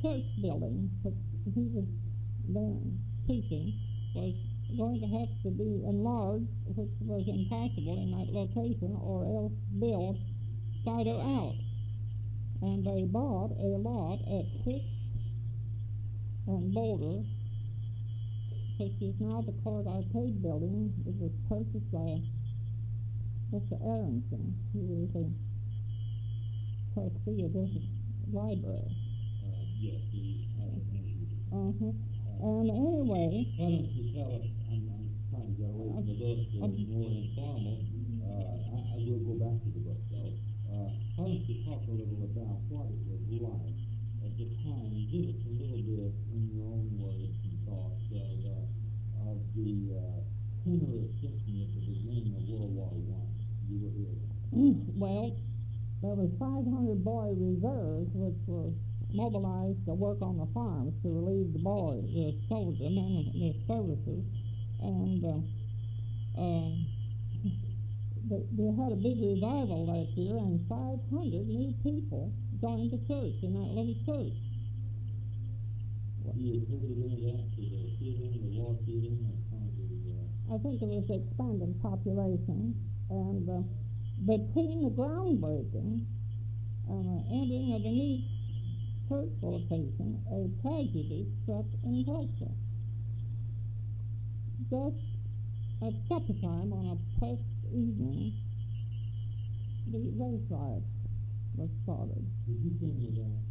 church building, which he was then preaching, was going to have to be enlarged, which was impossible in that location, or else build farther out. And they bought a lot at 6th and Boulder, which is now the Court Arcade building. It was purchased by Mr. Aronson, who is a trustee of this library. Yes, And anyway... Why don't you tell us, I'm trying to get away from the book, more informal. I will go back to the book, though. Why don't you talk a little about what it was like at the time? Give us a little bit, in your own words and thoughts, of the tenor of thinking at the beginning of World War I. You were here. Well, there was 500 boy reserves which were mobilized to work on the farms to relieve the boys, the soldiers, and the services. And they had a big revival last year, and 500 new people joined the church in that little church. Do you attribute any of that to the feeling, the war feeling, or kind of the... I think it was the expanding population, and between the groundbreaking and the entering of the new church location, a tragedy struck in Tulsa. Just at supper time on a pressed evening, the race riot was started. Did you see any of that?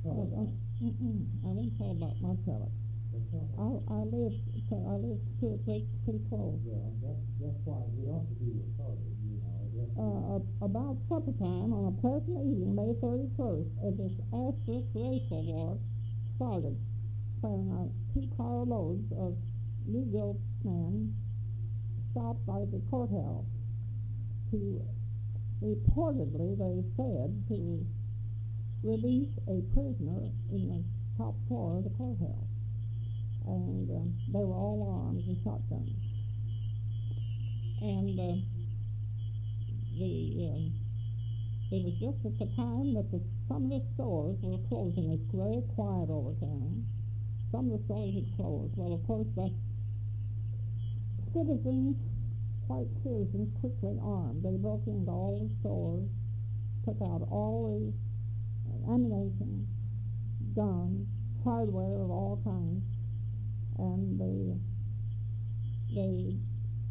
I didn't tell about my cellar. I lived pretty close. Yeah, that's why it ought to be recorded, you know. About supper time on a pleasant evening, May 31st, this Asbury racial war started, when 2 carloads of legal men stopped by the courthouse to, reportedly, they said, to release a prisoner in the top floor of the courthouse. And they were all armed with shotguns. And it was just at the time that some of the stores were closing. It's very quiet over town. Some of the stores had closed. Well, of course, the citizens, white citizens, quickly armed. They broke into all the stores, took out all the ammunition, guns, hardware of all kinds, and the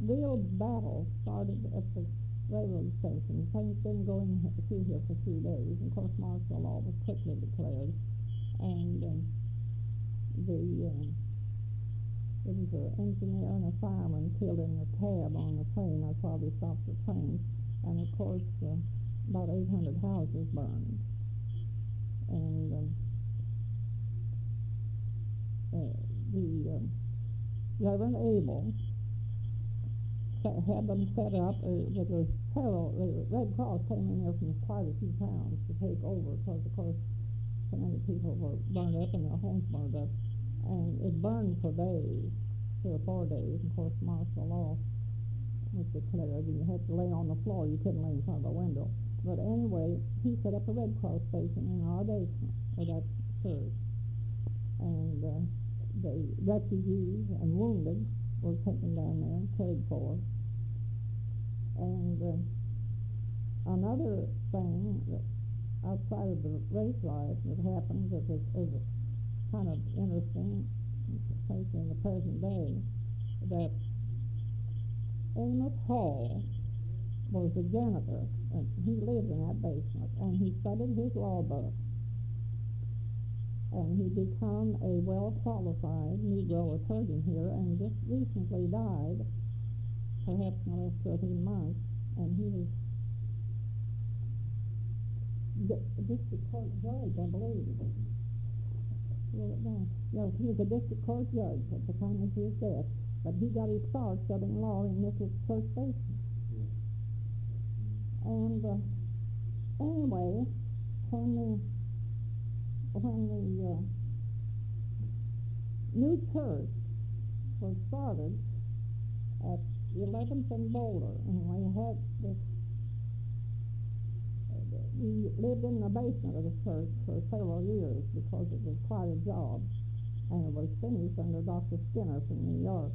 real battle started at the railroad station. Things been going through here for 2 days, and of course martial law was quickly declared, and there was an engineer and a fireman killed in the cab on the train. That's why they stopped the train, and of course about 800 houses burned. And the Reverend Abel had them set up. The Red Cross came in there from quite a few towns to take over because, of course, so many people were burned up and their homes burned up. And it burned for days, 3 or 4 days. Of course, martial law was declared, and you had to lay on the floor. You couldn't lay in front of a window. But anyway, he set up a Red Cross station in our basement of that church. And the refugees and wounded were taken down there and cared for. And another thing that outside of the race riots that happened that is kind of interesting, especially in the present day, that Amos Hall was a janitor, and he lived in that basement, and he studied his law book. And he became a well-qualified Negro attorney here, and just recently died, perhaps in the last 13 months, and he was district court judge, I believe. Yes, he was a district court judge at the time of his death, but he got his start studying law in this church basement. And anyway, when the new church was started at 11th and Boulder, and we had this, we lived in the basement of the church for several years because it was quite a job, and it was finished under Dr. Skinner from New York,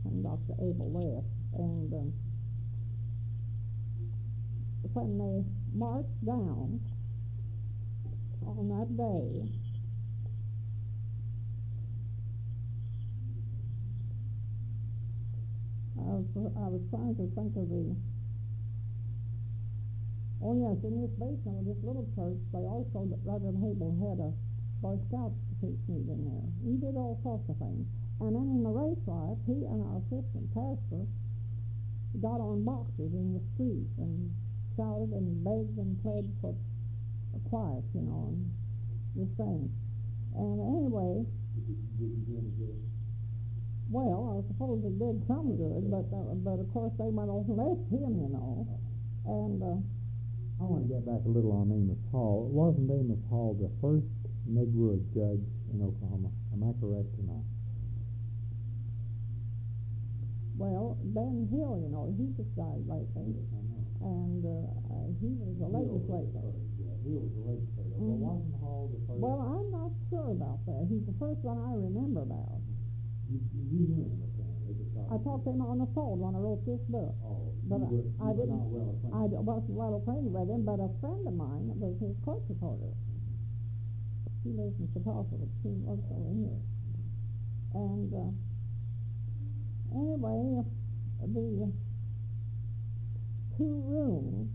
and Dr. Abel left. And when they marched down on that day, I was trying to think of the, oh yes, in this basement of this little church, they also, Reverend Abel had a Boy Scout meet in there. He did all sorts of things. And then in the race riot, he and our assistant pastor got on boxes in the street and shouted and begged and pled for quiet, and the same. And anyway, well, I suppose it did some good, but of course they went off and left him, And I want to get back a little on Amos Hall. Wasn't Amos Hall the first Negro judge in Oklahoma? Am I correct or not? Well, Ben Hill, he just died lately. And he was a legislator. He was a legislator. But wasn't Hall the first? Well, I'm not sure about that. He's the first one I remember about. You knew him, I talked to him on the phone when I wrote this book. Oh, but I didn't. Not well acquainted. I wasn't well acquainted with him, but a friend of mine was his court reporter. He lives in Chicago, but she works over here. And anyway, the 2 rooms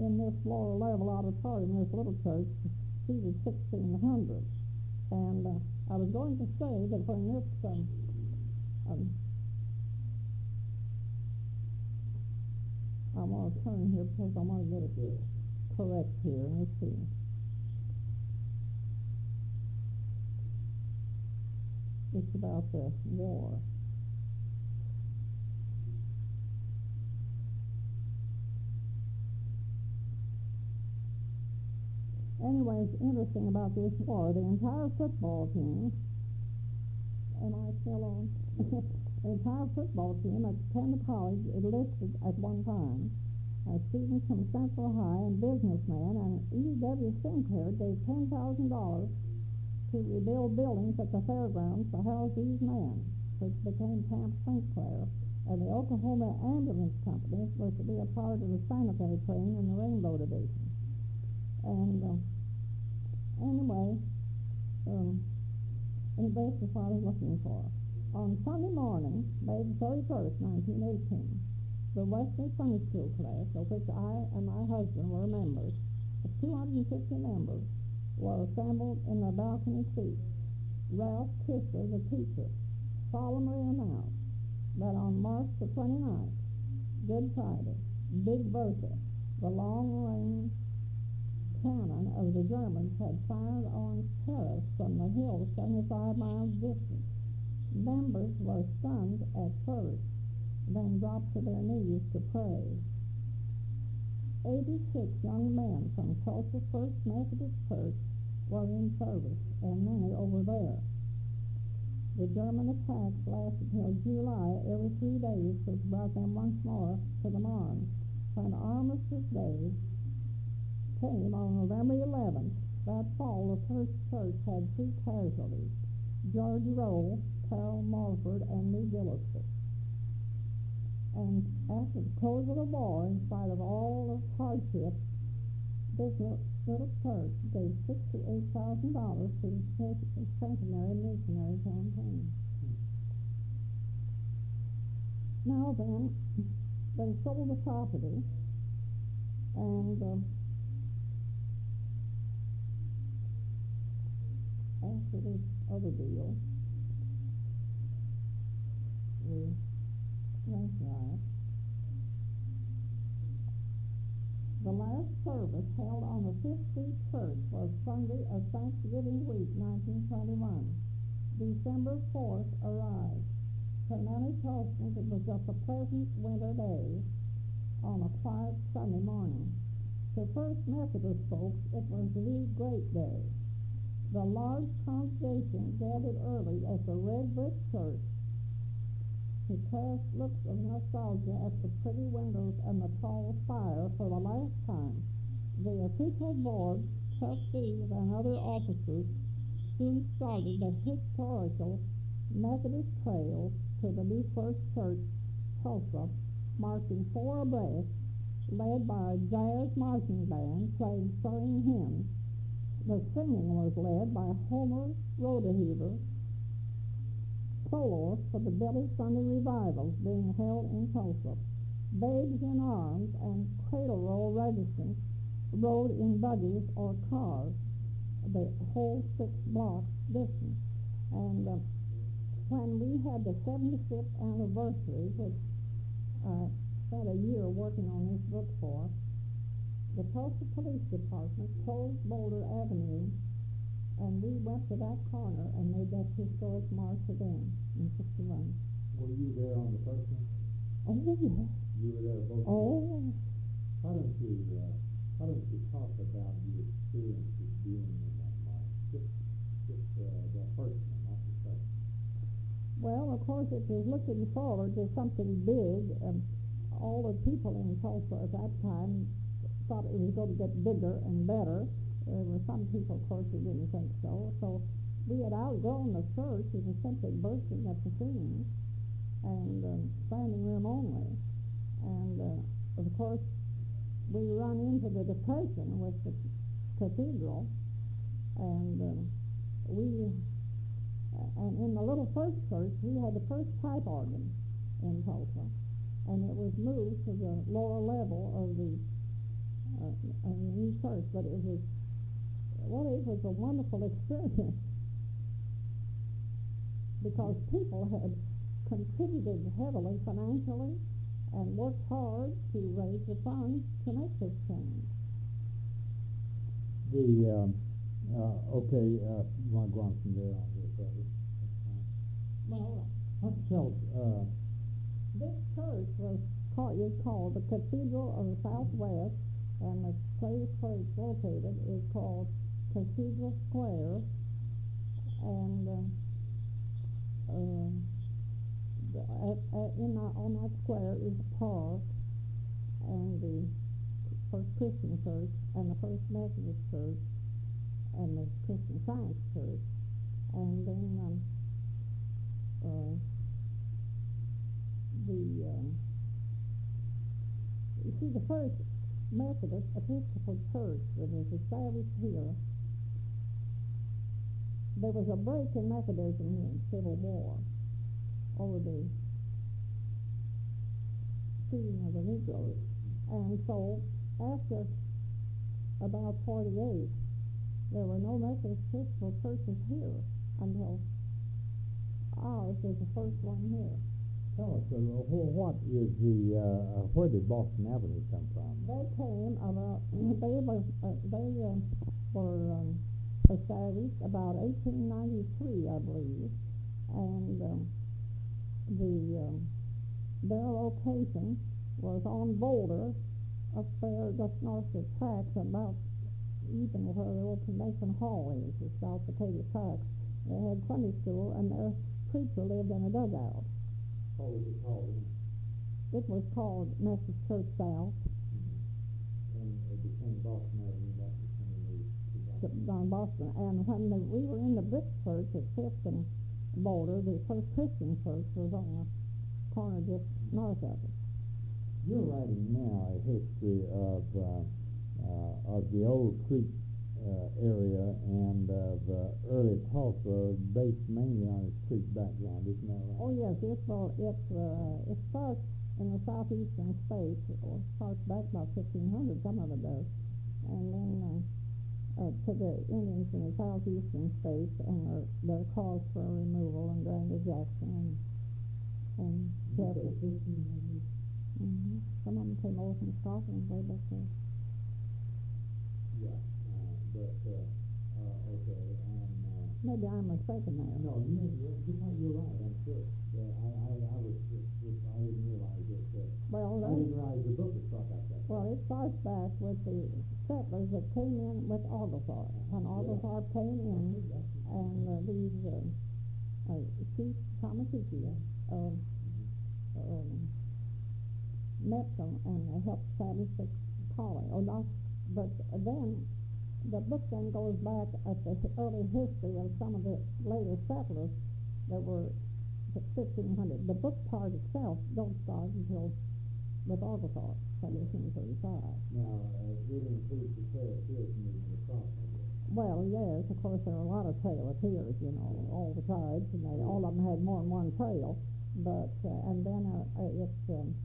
in this lower level auditorium, this little church, seated 1,600. And I was going to say that when this I want to turn here because I want to get it correct here. Let's see. It's about the war. Anyway, it's interesting about this war. The entire football team, and I fell on, the entire football team at Penn College enlisted at one time. Students from Central High and businessmen, and E.W. Sinclair gave $10,000 to rebuild buildings at the fairgrounds to house these men, which became Camp Sinclair. And the Oklahoma Ambulance Company was to be a part of the sanitary train in the Rainbow Division. And anyway, and this is what I was looking for. On Sunday morning, May the 31st, 1918, the Wesley Sunday School class, of which I and my husband were members, of 250 members, were assembled in the balcony seats. Ralph Kisser, the teacher, solemnly announced that on March the 29th, Good Friday, Big Bertha, the long-range cannon of the Germans, had fired on Paris from the hills 75 miles distant. Members were stunned at first then dropped to their knees to pray. 86 young men from Tulsa First Methodist Church were in service, and many over there. The German attacks lasted till July every 3 days, which brought them once more to the Marne. When Armistice Day came on November 11th, that fall, the First Church had 3 casualties: George Rowe, Carol Morford, and Lee Gillespie. And after the close of the war, in spite of all the hardships, this little church gave $68,000 to the centenary missionary campaign. Now then, they sold the property, and after this other deal, the rent riot, the last service held on the Fifth Street Church was Sunday of Thanksgiving week, 1921. December 4th arrived. To many Tulsans, it was just a pleasant winter day on a quiet Sunday morning. To First Methodist folks, it was the great day. The large congregation gathered early at the red brick church to cast looks of nostalgia at the pretty windows and the tall spire for the last time. The official board, trustees, and other officers soon started the historical Methodist trail to the new First Church, Tulsa, marching 4 abreast, led by a jazz marching band playing stirring hymns. The singing was led by Homer Rodeheaver, soloist for the Billy Sunday revivals being held in Tulsa. Babes in arms and cradle roll registrants rode in buggies or cars the whole 6 blocks distance. And when we had the 75th anniversary, which I spent a year working on this book for, the Tulsa Police Department closed Boulder Avenue, and we went to that corner and made that historic march again in 61. Were you there on the first one? Oh, yeah. You were there both. Oh. Why don't you talk about the experiences being in that march? Just the first one, not the second. Well, of course, it was looking forward to something big. All the people in Tulsa at that time thought it was going to get bigger and better. There were some people, of course, who didn't think so. So we had outgrown the church. It was simply bursting at the seams and standing room only. And, of course, we run into the Depression with the cathedral. And and in the little First Church, we had the first pipe organ in Tulsa. And it was moved to the lower level of the new church. But it was a wonderful experience because people had contributed heavily financially and worked hard to raise the funds to make this change. You want to go on from there on this? Well, this church is called the Cathedral of the Southwest, and the place where it's located is called Cathedral Square, and on that square is a park, and the First Christian Church, and the First Methodist Church, and the Christian Science Church, and then you see, the First Methodist Episcopal Church that was established here, there was a break in Methodism in the Civil War over the shooting of the Negroes. And so after about 48, there were no Methodist Episcopal churches here until ours was the first one here. Tell us, where did Boston Avenue come from? They came about, they were established about 1893, I believe, and their location was on Boulder, up there just north of the tracks, about even where the old Mason Hall is, the South Dakota tracks. They had Sunday school, and their preacher lived in a dugout. What was it called? It was called Methodist Church South. And it became Boston Avenue Baptist Seminary. On Boston. And when we were in the brick church at Fifth and Boulder, the First Christian Church was on the corner just north of it. You're writing now a history of the old creek area and of early Tulsa, based mainly on its creek background, isn't that right? Oh yes, it starts in the southeastern states. It starts back about 1500, some of it does, and then to the Indians in the southeastern states, and their calls for removal and Granger Jackson and Jefferson. 1500. Some of them came over from Scotland way back there. Yeah, but okay, and Maybe I'm mistaken there. no, you're right. I'm sure. I didn't realize it. Well, I didn't realize the book was brought back that. Well, it starts back with the settlers that came in with Augustar. When Augustar came in, and these Chief Tamasuki met them and helped establish the colony. But then the book then goes back at the early history of some of the later settlers that were 1500. The book part itself don't start until with Augustar, 1735. Now, it includes the Trail movement across. Well, yes, of course there are a lot of trail appears, all the tribes, and all of them had more than one trail. But and then it extends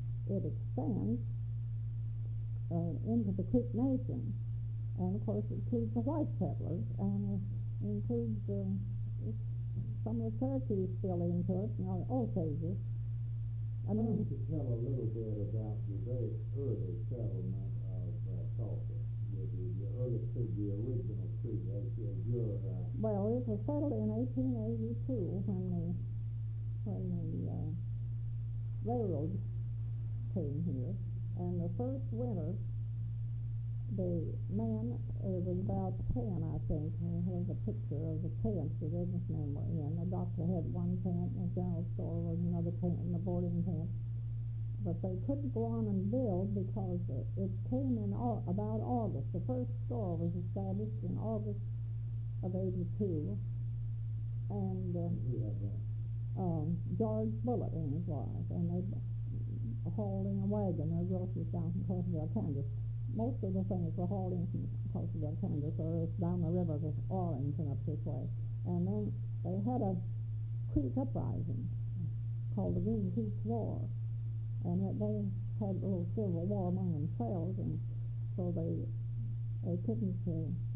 into the Creek Nation, and of course it includes the white settlers, and includes some of the Cherokees still into it, Osages. I mean, to tell a little bit about the very early settlement of Tulsa, the early creek, the original creek, as your. Well, it was settled in 1882 when the railroad came here, and the first winter, the men, it was about 10, I think. Here's a picture of the tents the businessmen were in. The doctor had one tent, and the general store was another tent, and the boarding tent. But they couldn't go on and build because it came in about August. The first store was established in August of 82, and George Bullitt and his wife, and they hauled in a wagon their groceries down from Coffeyville, Kansas. Most of the things were hauled in from Coffeyville, Kansas, or down the river to Arlington up this way. And then they had a creek uprising called the Green Creek War, and they had a little civil war among themselves, and so they couldn't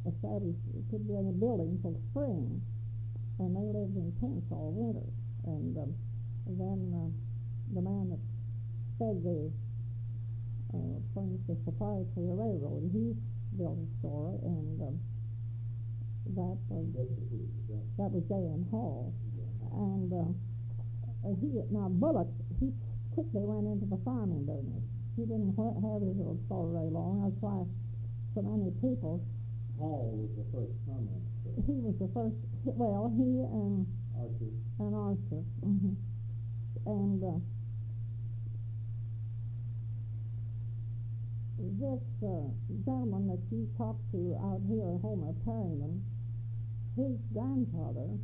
establish, couldn't do any building until spring, and they lived in tents all winter. And then the man that fed the furnished the supplies for the railroad, he built a store, and that was J.M. Hall. And Bullock, he quickly went into the farming business. He didn't have his little store very long. That's why so many people. Hall was the first permanent. He was the first. Well, he and Archer. And Archer. Mm-hmm. And this gentleman that you talked to out here, Homer Perryman, his grandfather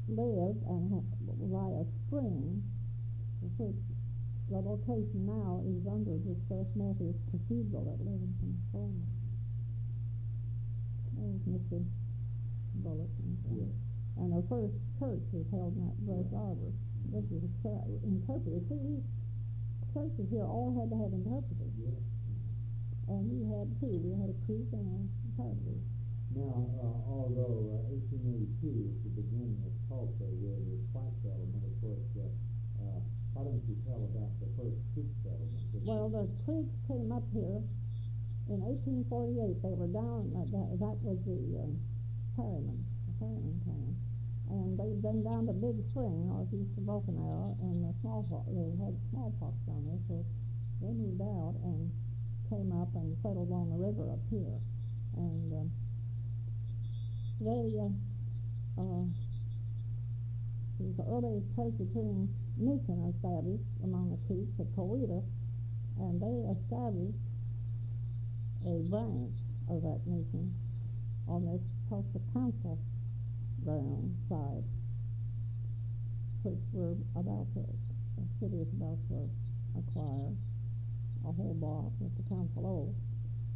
lived by a spring, which the location now is under this First Methodist Cathedral at Livingston, Florida. There's Mr. Bullock. Yes. And the first church is held in that Brush Arbor. This is interpreted. See, these churches here all had to have interpreters. Yes. And we had two. We had a priest and a interpreter. Now, although 1882 is the beginning of Tulsa with its white settlement, of course, why don't you tell about the first Creek settlement? Well, the Creeks came up here in 1848. They were down, that was the Perryman town. and they'd been down to Big Spring, northeast of Broken Arrow, and they had smallpox down there, so they moved out and came up and settled on the river up here. And there was the early Presbyterian mission established among the creeks at Coweta, and they established a branch of that mission on this Tulsa Council ground site, which the city is about to acquire a whole block with the council old,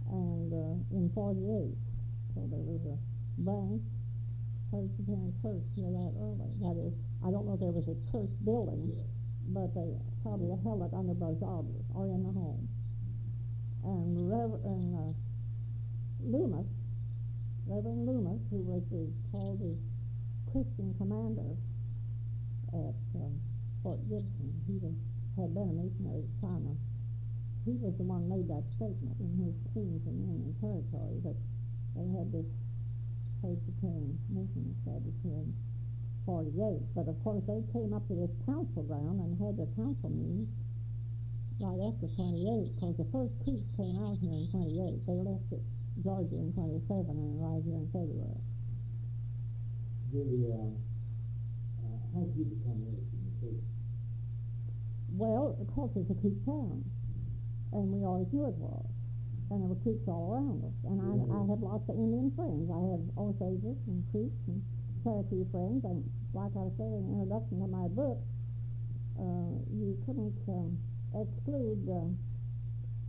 and in 48. So there was a branch Presbyterian church here that early. That is, I don't know if there was a church building, but they probably held it under Brother Arbor or in the home. And Reverend Loomis, who was called the Christian commander at Fort Gibson, had been a missionary at the time. He was the one who made that statement in his Kings and Union Territory that they had this Presbyterian mission established here in 48. But of course they came up to this council ground and had their council meetings right after 28, because the first creeks came out here in 28. They left at Georgia in 27 and arrived here in February. How did you become interested in the creek? Well, of course it's a creek town, and we always knew it was. And there were creeks all around us. And I have lots of Indian friends. I have Osages and Creeks and Cherokee friends. And like I said in the introduction to my book, you couldn't exclude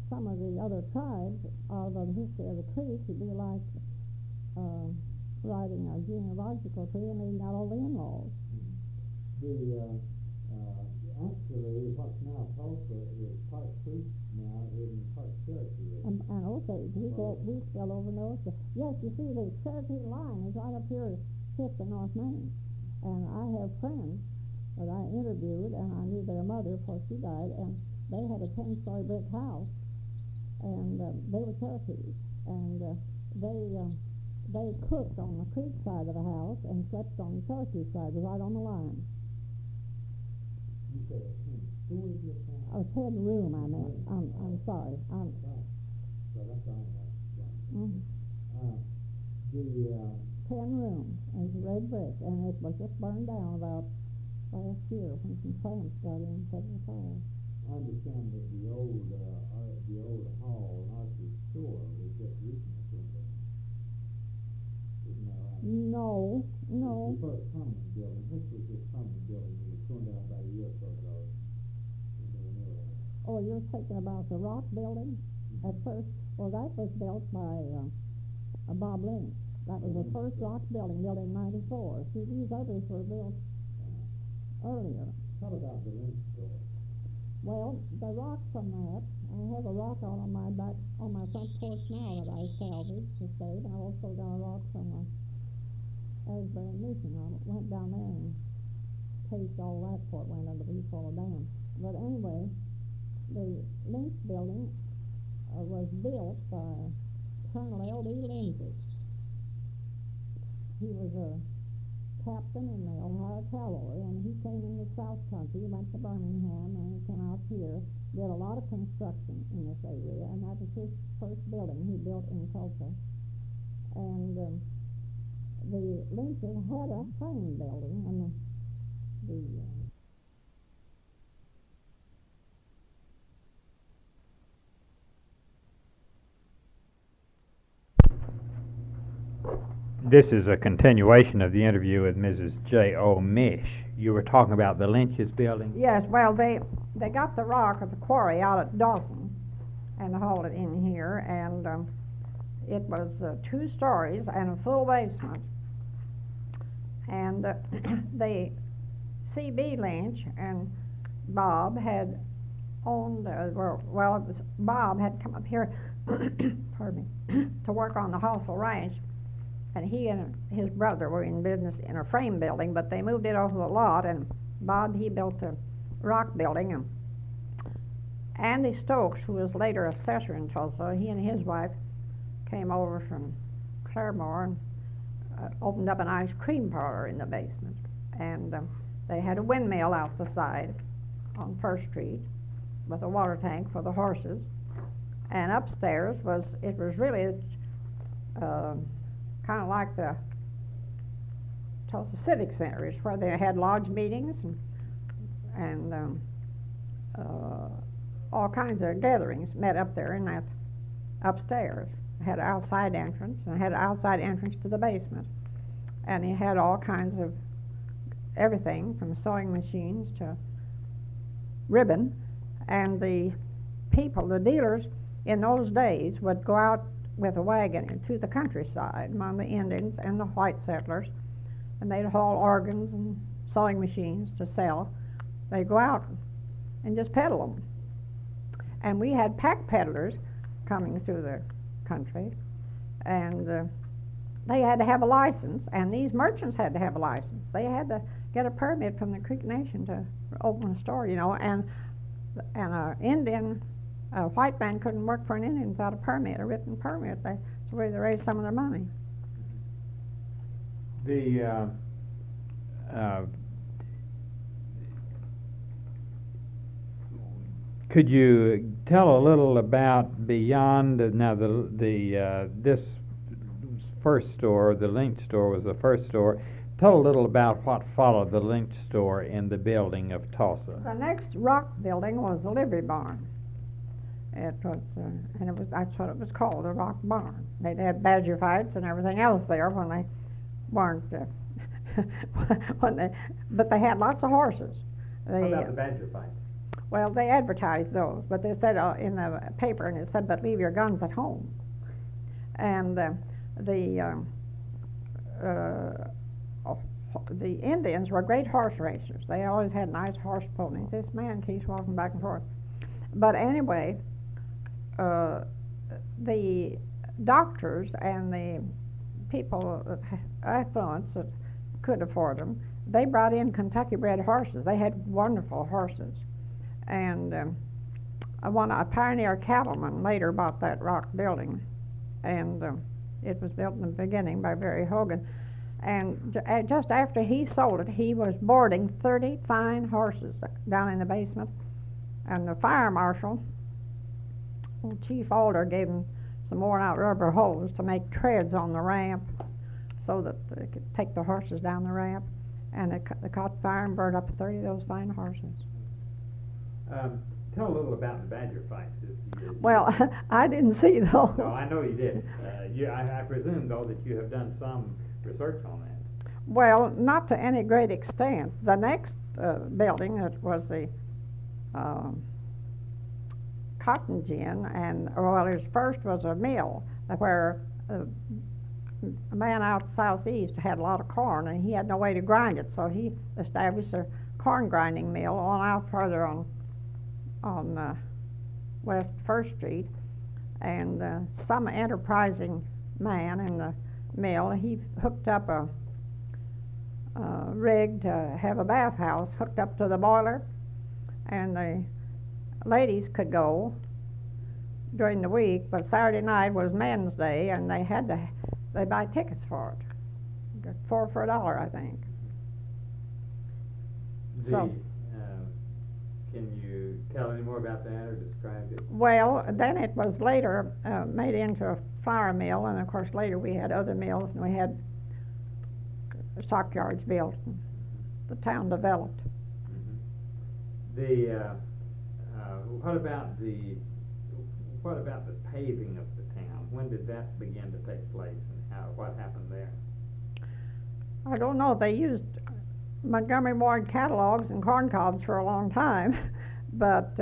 some of the other tribes out of the history of the Creek. It'd be like writing a genealogical tree and leaving out all the in-laws. Actually, what's now Tulsa is part Creek now, and part Cherokee. And also, we spell over north. Yes, you see, the Cherokee line is right up here, fifth and North Main. And I have friends that I interviewed, and I knew their mother before she died, and they had a 10-story brick house, and they were Cherokees. And they cooked on the Creek side of the house and slept on the Cherokee side, right on the line. You said a 10-story brick house? A 10-room, I meant. I'm sorry. Right. So that's all right. Mm-hmm. 10 rooms, and it's red brick, and it was just burned down about last year when some tramps got in and set the fire. I understand that the old hall and Archie's store was just recently built. Isn't that right? No. The first permanent building. This was this permanent building that was torn down about a year or so ago. Oh, you're thinking about the rock building at first? Well, that was built by Bob Lynch. That was the first rock building, built in 94. See, these others were built earlier. What about the Lynch store? Well, the rock from that, I have a rock out on my front porch now that I salvaged to save. I also got a rock from the Asbury Mission. I went down there and cased all that before it went under the East Dam. But anyway, the Lynch building was built by Colonel L.D. Lindsay. He was a captain in the Ohio Cavalry, and he came in the South Country. He went to Birmingham, and he came out here, did a lot of construction in this area, and that was his first building he built in Tulsa. And the Lynches had a frame building, and This is a continuation of the interview with Mrs. J.O. Misch. You were talking about the Lynch's building? Yes, well, they got the rock at the quarry out at Dawson and hauled it in here, and it was 2 stories and a full basement. And the C.B. Lynch and Bob had owned, Bob had come up here, pardon me, to work on the Hossel Ranch. And he and his brother were in business in a frame building, but they moved it off the lot, and Bob, he built a rock building. And Andy Stokes, who was later assessor in Tulsa, he and his wife came over from Claremore and opened up an ice cream parlor in the basement. and they had a windmill out the side on First Street with a water tank for the horses. And upstairs was really kind of like the Tulsa Civic Center. It's where they had lodge meetings and all kinds of gatherings met up there in that upstairs. It had an outside entrance, and it had an outside entrance to the basement. And it had all kinds of everything from sewing machines to ribbon. And the people, the dealers in those days, would go out with a wagon into the countryside among the Indians and the white settlers, and they'd haul organs and sewing machines to sell. They'd go out and just peddle them. And we had pack peddlers coming through the country, and they had to have a license, and these merchants had to have a license. They had to get a permit from the Creek Nation to open a store, and an Indian, a white man couldn't work for an Indian without a permit, a written permit. That's the way they raised some of their money. Could you tell a little about beyond this first store? The Lynch store was the first store. Tell a little about what followed the Lynch store in the building of Tulsa. The next rock building was the livery barn. It was, that's what it was called, the rock barn. They'd had badger fights and everything else there when they weren't, but they had lots of horses. What about the badger fights? Well, they advertised those, but they said in the paper, and it said, "But leave your guns at home." And the Indians were great horse racers. They always had nice horse ponies. This man keeps walking back and forth. But anyway, the doctors and the people, affluents that could afford them, they brought in Kentucky-bred horses. They had wonderful horses. And a pioneer cattleman later bought that rock building, and it was built in the beginning by Barry Hogan. And just after he sold it, he was boarding 30 fine horses down in the basement. And the fire marshal, old Chief Alder, gave him some worn-out rubber hose to make treads on the ramp so that they could take the horses down the ramp. And they caught fire and burned up 30 of those fine horses. Tell a little about the badger fights. Well, I didn't see those. No, I know you didn't. I presume, though, that you have done some research on that. Well, not to any great extent. The next building, that was the cotton gin, and his first was a mill where a man out southeast had a lot of corn, and he had no way to grind it, so he established a corn grinding mill on out further on West First Street. And some enterprising man in the mill, he hooked up a rig to have a bathhouse hooked up to the boiler, and the ladies could go during the week, but Saturday night was Men's Day, and they buy tickets for it. Got $4 for $1, I think. Can you tell any more about that or describe it? Well, then it was later made into a flour mill, and of course later we had other mills, and we had stockyards built, and the town developed. Mm-hmm. What about the paving of the town? When did that begin to take place, and what happened there? I don't know. They used Montgomery Ward catalogs and corn cobs for a long time, but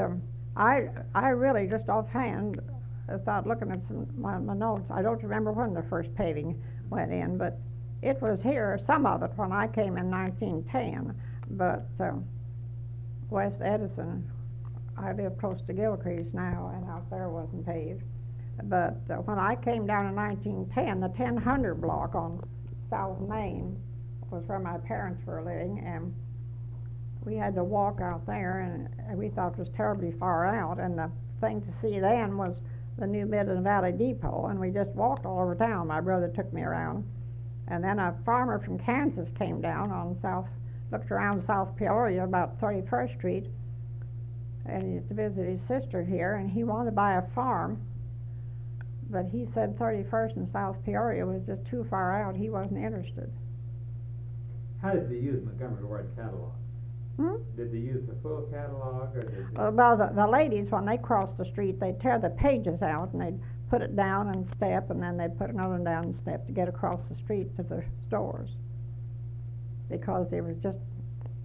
I really just offhand, without looking at my notes, I don't remember when the first paving went in, but it was here, some of it, when I came in 1910. But West Edison, I live close to Gilcrease now, and out there wasn't paved. But when I came down in 1910, the 1000 block on South Main was where my parents were living, and we had to walk out there, and we thought it was terribly far out, and the thing to see then was the new Midland Valley Depot, and we just walked all over town. My brother took me around, and then a farmer from Kansas came down on South looked around South Peoria, about 31st Street, and he used to visit his sister here, and he wanted to buy a farm, but he said 31st and South Peoria was just too far out. He wasn't interested. How did they use Montgomery Ward catalog? Did they use the full catalog, or did they... Well, the ladies, when they crossed the street, they'd tear the pages out, and they'd put it down and step, and then they'd put another one down and step to get across the street to the stores, because it was just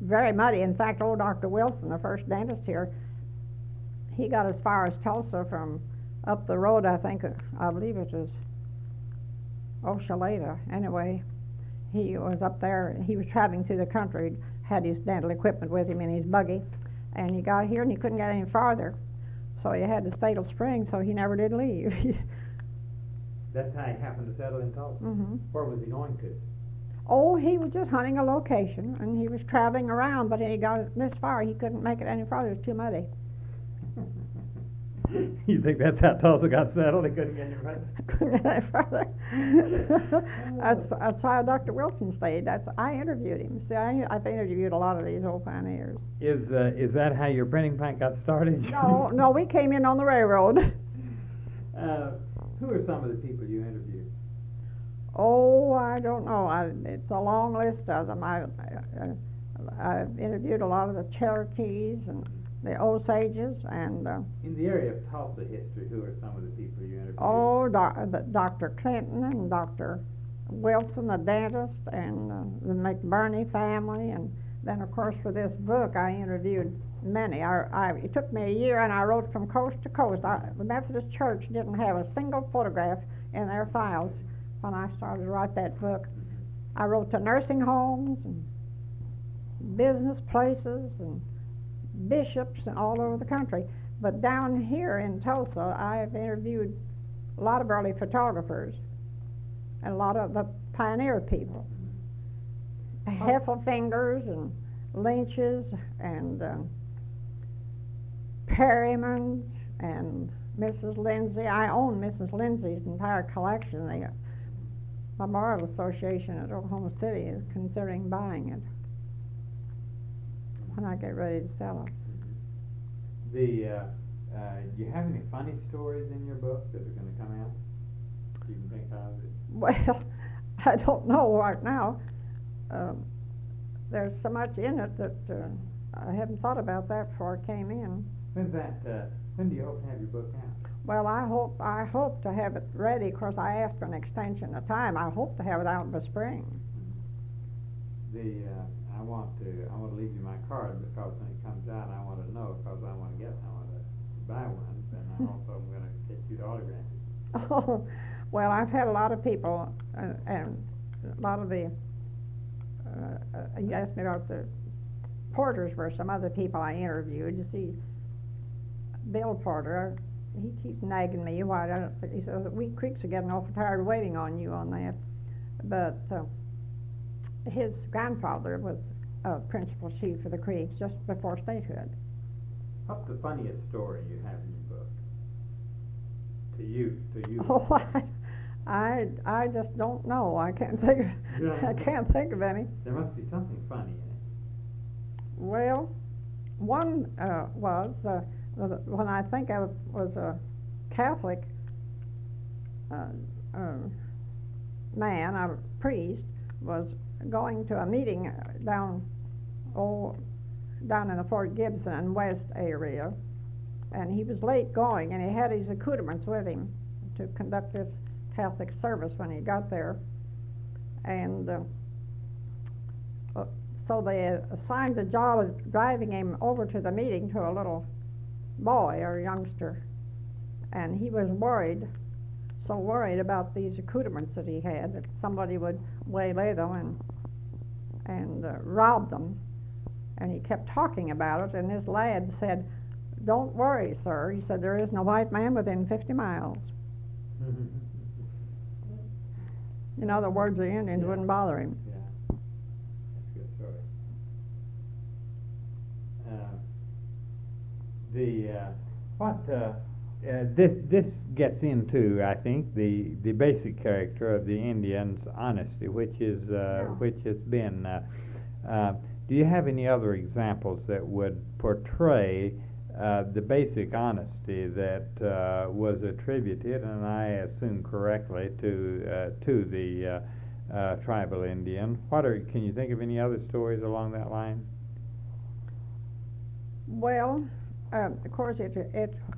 very muddy. In fact, old Dr. Wilson, the first dentist here, he got as far as Tulsa from up the road, I believe it was Oshaleta. Anyway, he was up there, he was traveling through the country, had his dental equipment with him in his buggy, and he got here and he couldn't get any farther, so he had to stay till spring, so he never did leave. That's how he happened to settle in Tulsa? Mm-hmm. Where was he going to? Oh, he was just hunting a location, and he was traveling around, but he got this far, he couldn't make it any farther, it was too muddy. You think that's how Tulsa got settled? He couldn't get any further? Couldn't get any further. That's why Dr. Wilson stayed. I interviewed him. See, I've interviewed a lot of these old pioneers. Is that how your printing plant got started? No, we came in on the railroad. Who are some of the people you interviewed? Oh, I don't know. It's a long list of them. I've interviewed a lot of the Cherokees and the Osages, and in the area of Tulsa history, who are some of the people you interviewed? Oh, Dr. Clinton and Dr. Wilson, the dentist, and the McBurney family, and then of course for this book I interviewed many. It took me a year, and I wrote from coast to coast. The Methodist Church didn't have a single photograph in their files when I started to write that book. I wrote to nursing homes and business places and bishops and all over the country. But down here in Tulsa, I've interviewed a lot of early photographers and a lot of the pioneer people. Heffelfingers and Lynches and Perrymans and Mrs. Lindsay. I own Mrs. Lindsay's entire collection. The Memorial Association at Oklahoma City is considering buying it when I get ready to sell it. Do you have any funny stories in your book that are going to come out? You can think of it. Well, I don't know right now. There's so much in it that I hadn't thought about that before I came in. When do you hope to have your book out? Well, I hope to have it ready. Of course, I asked for an extension of time. I hope to have it out in the spring. I want to leave you my card, because when it comes out, I want to know, because I want to buy one, and I also am going to get you to autograph it. Oh, well, I've had a lot of people, and a lot of the, you asked me about the Porters were some other people I interviewed. You see, Bill Porter, he keeps nagging me. He says, we Creeks are getting awful tired waiting on you on that. But his grandfather was a principal chief of the Creeks just before statehood. What's the funniest story you have in your book? To you. Oh, I just don't know. I can't think of any. There must be something funny in it. Well, one was when I think I was a Catholic man, a priest, was going to a meeting down in the Fort Gibson and West area, and he was late going, and he had his accoutrements with him to conduct this Catholic service when he got there, and so they assigned the job of driving him over to the meeting to a little boy or youngster, and he was so worried about these accoutrements that he had that somebody would waylay them and rob them, and he kept talking about it, and this lad said, "Don't worry, sir," he said, "there isn't a white man within 50 miles. In other words, the Indians wouldn't bother him. Yeah, that's a good story. This gets into, I think, the basic character of the Indian's honesty, which has been. Do Do you have any other examples that would portray the basic honesty that was attributed, and I assume correctly, to the tribal Indian? Can you think of any other stories along that line? Well, of course, it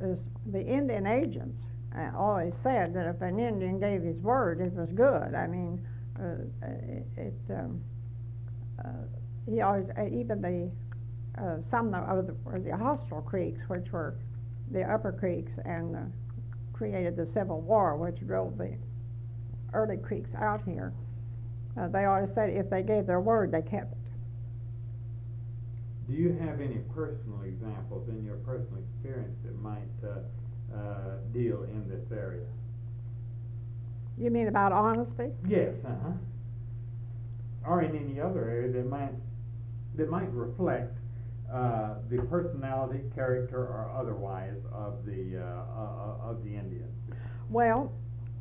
is the Indian agents always said that if an Indian gave his word, it was good. I mean, he always, even some of the hostile creeks, which were the upper creeks, and created the Civil War, which drove the early creeks out here. They always said if they gave their word, they kept it. Do you have any personal examples in your personal experience that might deal in this area? You mean about honesty? Yes, or in any other area that might reflect the personality, character, or otherwise of the Indians. Well,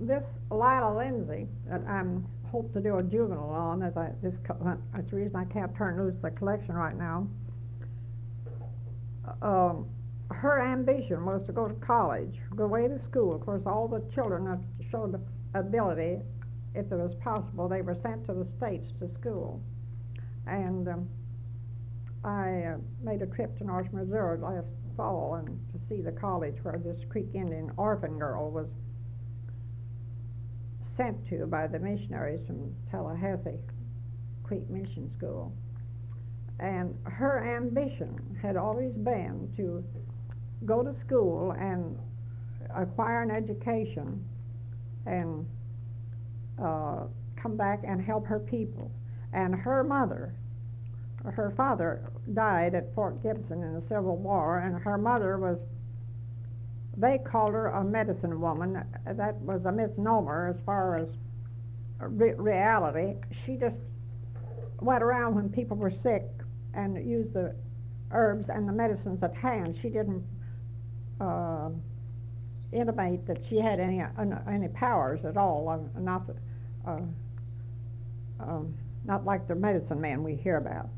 this Lila Lindsay that I'm hope to do a juvenile on, that's the reason I can't turn loose the collection right now. Her ambition was to go to college, go away to school. Of course, all the children that showed ability, if it was possible, they were sent to the States to school. And I made a trip to North Missouri last fall and to see the college where this Creek Indian orphan girl was sent to by the missionaries from Tallahassee Creek Mission School. And her ambition had always been to go to school and acquire an education and come back and help her people. And her father died at Fort Gibson in the Civil War, and her mother they called her a medicine woman. That was a misnomer as far as reality. She just went around when people were sick and used the herbs and the medicines at hand. She didn't intimate that she had any powers at all, not like the medicine man we hear about.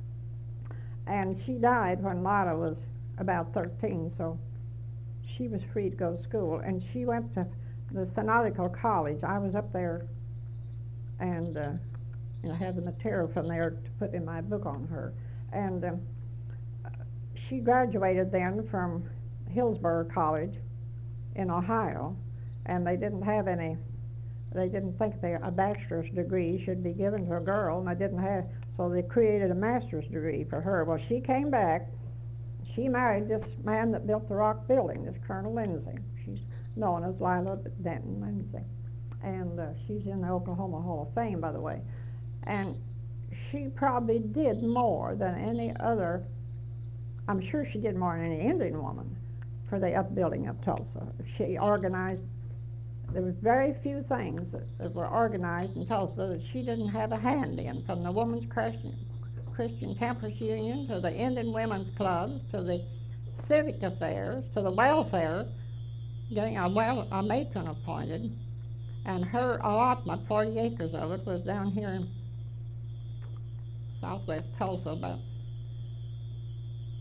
And she died when Lila was about 13, so she was free to go to school. And she went to the Synodical College. I was up there and had the material from there to put in my book on her. And she graduated then from Hillsborough College in Ohio, and they didn't think a bachelor's degree should be given to a girl, and so they created a master's degree for her. Well, she came back. She married this man that built the Rock Building, this Colonel Lindsay. She's known as Lila Denton Lindsay, and she's in the Oklahoma Hall of Fame, by the way. And she probably did more than any other, I'm sure she did more than any Indian woman for the upbuilding of Tulsa. She organized, there was very few things that were organized in Tulsa that she didn't have a hand in, from the Women's Christian Temperance Union to the Indian Women's Clubs to the civic affairs to the welfare, getting a matron appointed. And her allotment, 40 acres of it, was down here in southwest Tulsa, about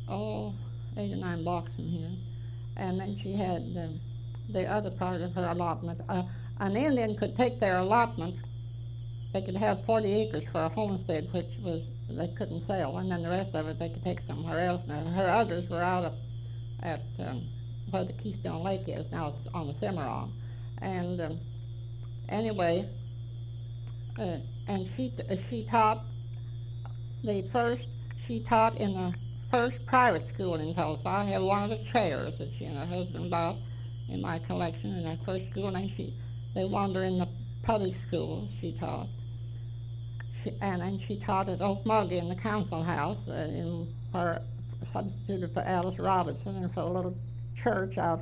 8 or 9 blocks from here. And then she had the other part of her allotment. An Indian could take their allotment. They could have 40 acres for a homestead, which they couldn't sell, and then the rest of it they could take somewhere else. Now, her others were out at where the Keystone Lake is now. It's on the Cimarron. And anyway, and she taught she taught in the first private school in Tulsa. I have one of the chairs that she and her husband bought in my collection in that first school, and they wandered in the public schools she taught. And then she taught at Oak Muggy in the council house, substituted for Alice Robinson, and for a little church out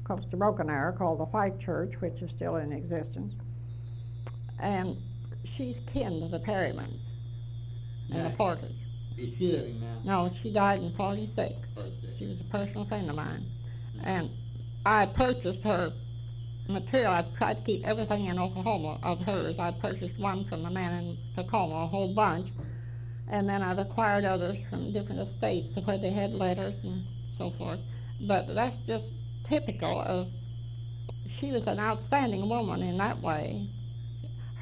close to Broken Arrow called the White Church, which is still in existence. And she's kin to the Perrymans and the Porters. Is she living now? No, she died in 46. She was a personal friend of mine. And I purchased her material. I tried to keep everything in Oklahoma of hers. I purchased one from a man in Tacoma, a whole bunch. And then I've acquired others from different estates where they had letters and so forth. But that's just typical of, she was an outstanding woman in that way.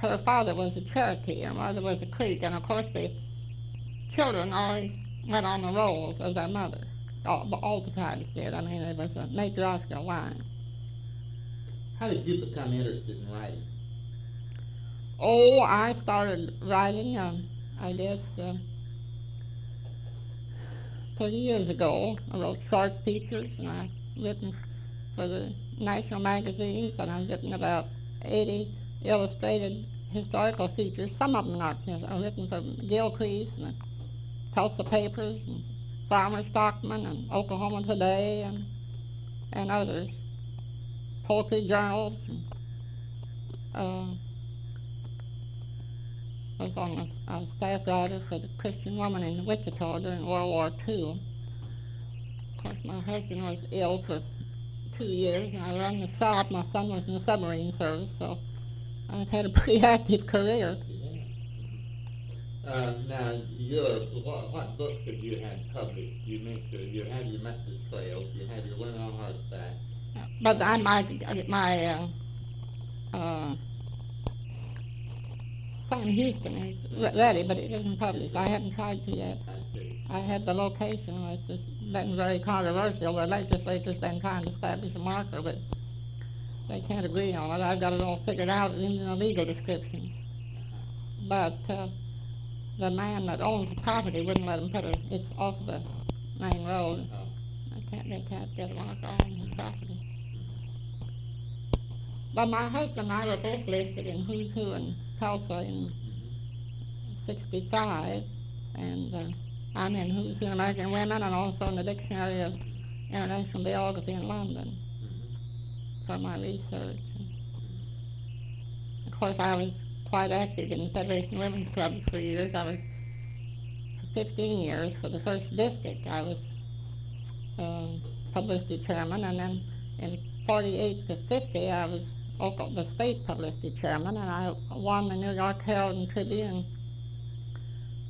Her father was a Cherokee, her mother was a Creek, and of course the children always went on the roles of their mother. All the tribes did. I mean, it was a matriarchal line. How did you become interested in writing? Oh, I started writing, I guess, 30 years ago. I wrote short features, and I've written for the national magazines, and I've written about 80 illustrated historical features. Some of them not. I've written for Gilcrease and the Tulsa Papers and Farmer Stockman and Oklahoma Today and others. Poultry journals. And, I was on a staff writer for the Christian Woman in Wichita during World War II. Of course, my husband was ill for 2 years, and I run the shop. My son was in the submarine service, so I've had a pretty active career. Now, what books have you had published? You mentioned you had your message trails, you had your Women on Horseback. But my son Houston is ready, but it isn't published. I haven't tried to yet. I see. I had the location. It's just been very controversial. The legislature's been trying to establish a marker, but they can't agree on it. I've got it all figured out in the legal descriptions. But the man that owns the property wouldn't let him put it. It's off the main road. Oh. They can't get a marker on his property. But my husband and I were both listed in Who's Who in Tulsa in 65, and I'm in Who's Who in American Women and also in the Dictionary of International Biography in London for my research. Of course, I was quite active in the Federation of Women's Clubs for years. I was for 15 years for the first district. I was publicity chairman, and then in 48 to 50, I was the state publicity chairman, and I won the New York Herald and Tribune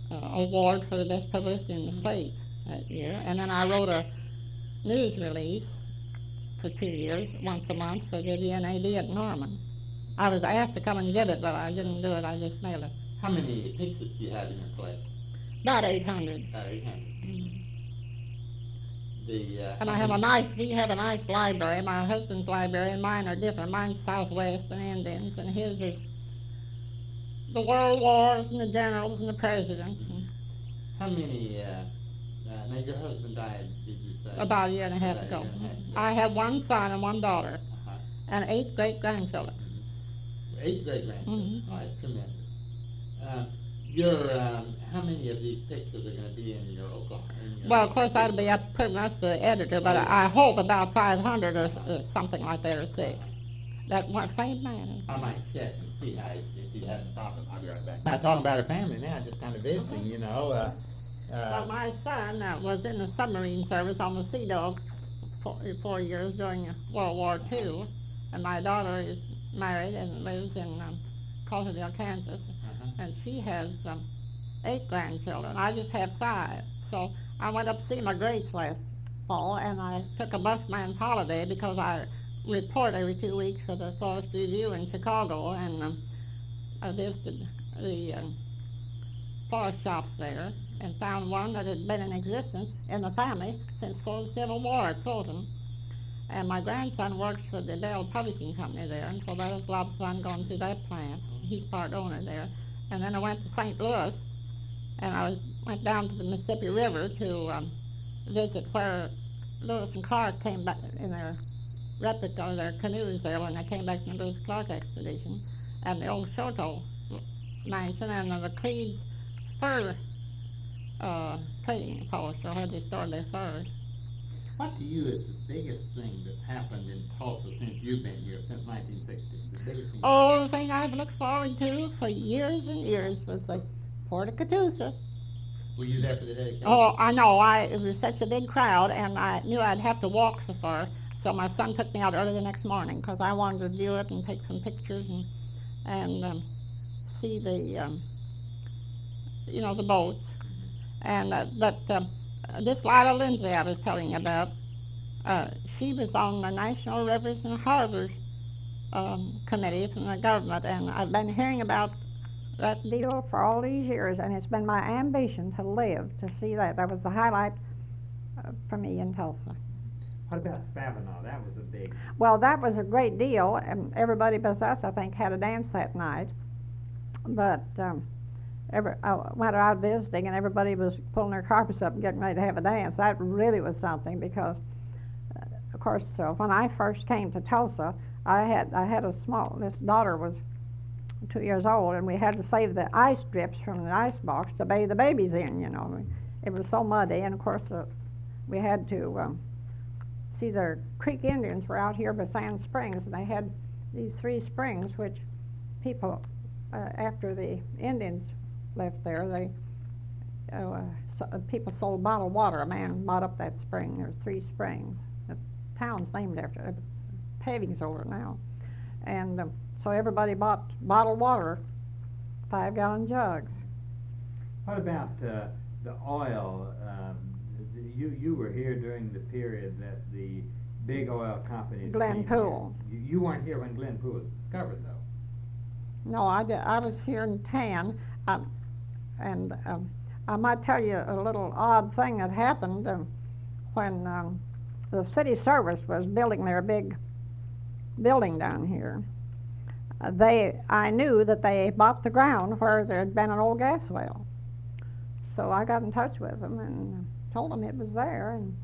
award for the best publicity in the state that year. And then I wrote a news release for 2 years, once a month, for the WNAD at Norman. I was asked to come and give it, but I didn't do it. I just mailed it. How many pictures do you have in your collection? About 800. About 800. Mm. And we have a nice library. My husband's library and mine are different. Mine's Southwest and Indians, and his is the World Wars and the generals and the presidents. And how many, now your husband died, did you say? about a year and a half ago. I have one son and one daughter, and 8 great-grandchildren. 8 great-grandchildren? Mm-hmm. Oh, that's tremendous. How many of these pictures are going to be in your Oklahoma? Well, of course, that'll be up pretty much to the editor, but I hope about 500 or something like that, or 6. That one same man. I might check and see if he hasn't thought of it. I'll be right back. I'm talking about her family now, just kind of visiting, you know. Well, my son was in the submarine service on the Sea Dog for 4 years during World War II, and my daughter is married and lives in Coulterville, Kansas, and she has 8 grandchildren. I just have 5. So I went up to see my greats last fall, and I took a busman's holiday because I report every 2 weeks for the Forest Review in Chicago, and I visited the forest shops there and found one that had been in existence in the family since the Civil War at Fulton. And my grandson works for the Dell Publishing Company there, and so that was a lot of fun going through that plant. He's part owner there. And then I went to St. Louis, and I went down to the Mississippi River to visit where Lewis and Clark came back in their replica of their canoes there when they came back from the Lewis Clark expedition, and the old Shoto mansion, and the Cleves fur trading post, or where they stored their furs. What to you is the biggest thing that happened in Tulsa since you've been here, since 1960? The biggest thing? Oh, the thing I've looked forward to for years and years was the Port of Catoosa. Were you there for the dedication? Oh, I know. It was such a big crowd, and I knew I'd have to walk so far, so my son took me out early the next morning because I wanted to view it and take some pictures and see the, the boats. And this Lila Lindsay I was telling you about, she was on the National Rivers and Harbors committee from the government, and I've been hearing about that deal for all these years, and it's been my ambition to live to see that. That was the highlight for me in Tulsa. What about Spavinaw? That was a big... Well, that was a great deal, and everybody but us, I think, had a dance that night. But I went out visiting, and everybody was pulling their carpets up and getting ready to have a dance. That really was something because, of course, when I first came to Tulsa, I had this daughter was 2 years old, and we had to save the ice drips from the ice box to bathe the babies in, you know. It was so muddy, and of course we had to see the Creek Indians were out here by Sand Springs, and they had these 3 springs which people, after the Indians left there, people sold bottled water. A man bought up that spring. There were 3 springs. The town's named after it. Paving's over it now. And so everybody bought bottled water, 5-gallon jugs. What about the oil? You were here during the period that the big oil companies Glen Poole. You weren't here when Glen Poole was discovered, though. No, I was here in 10, and I might tell you a little odd thing that happened when the city service was building their big building down here. I knew that they bought the ground where there had been an old gas well. So I got in touch with them and told them it was there and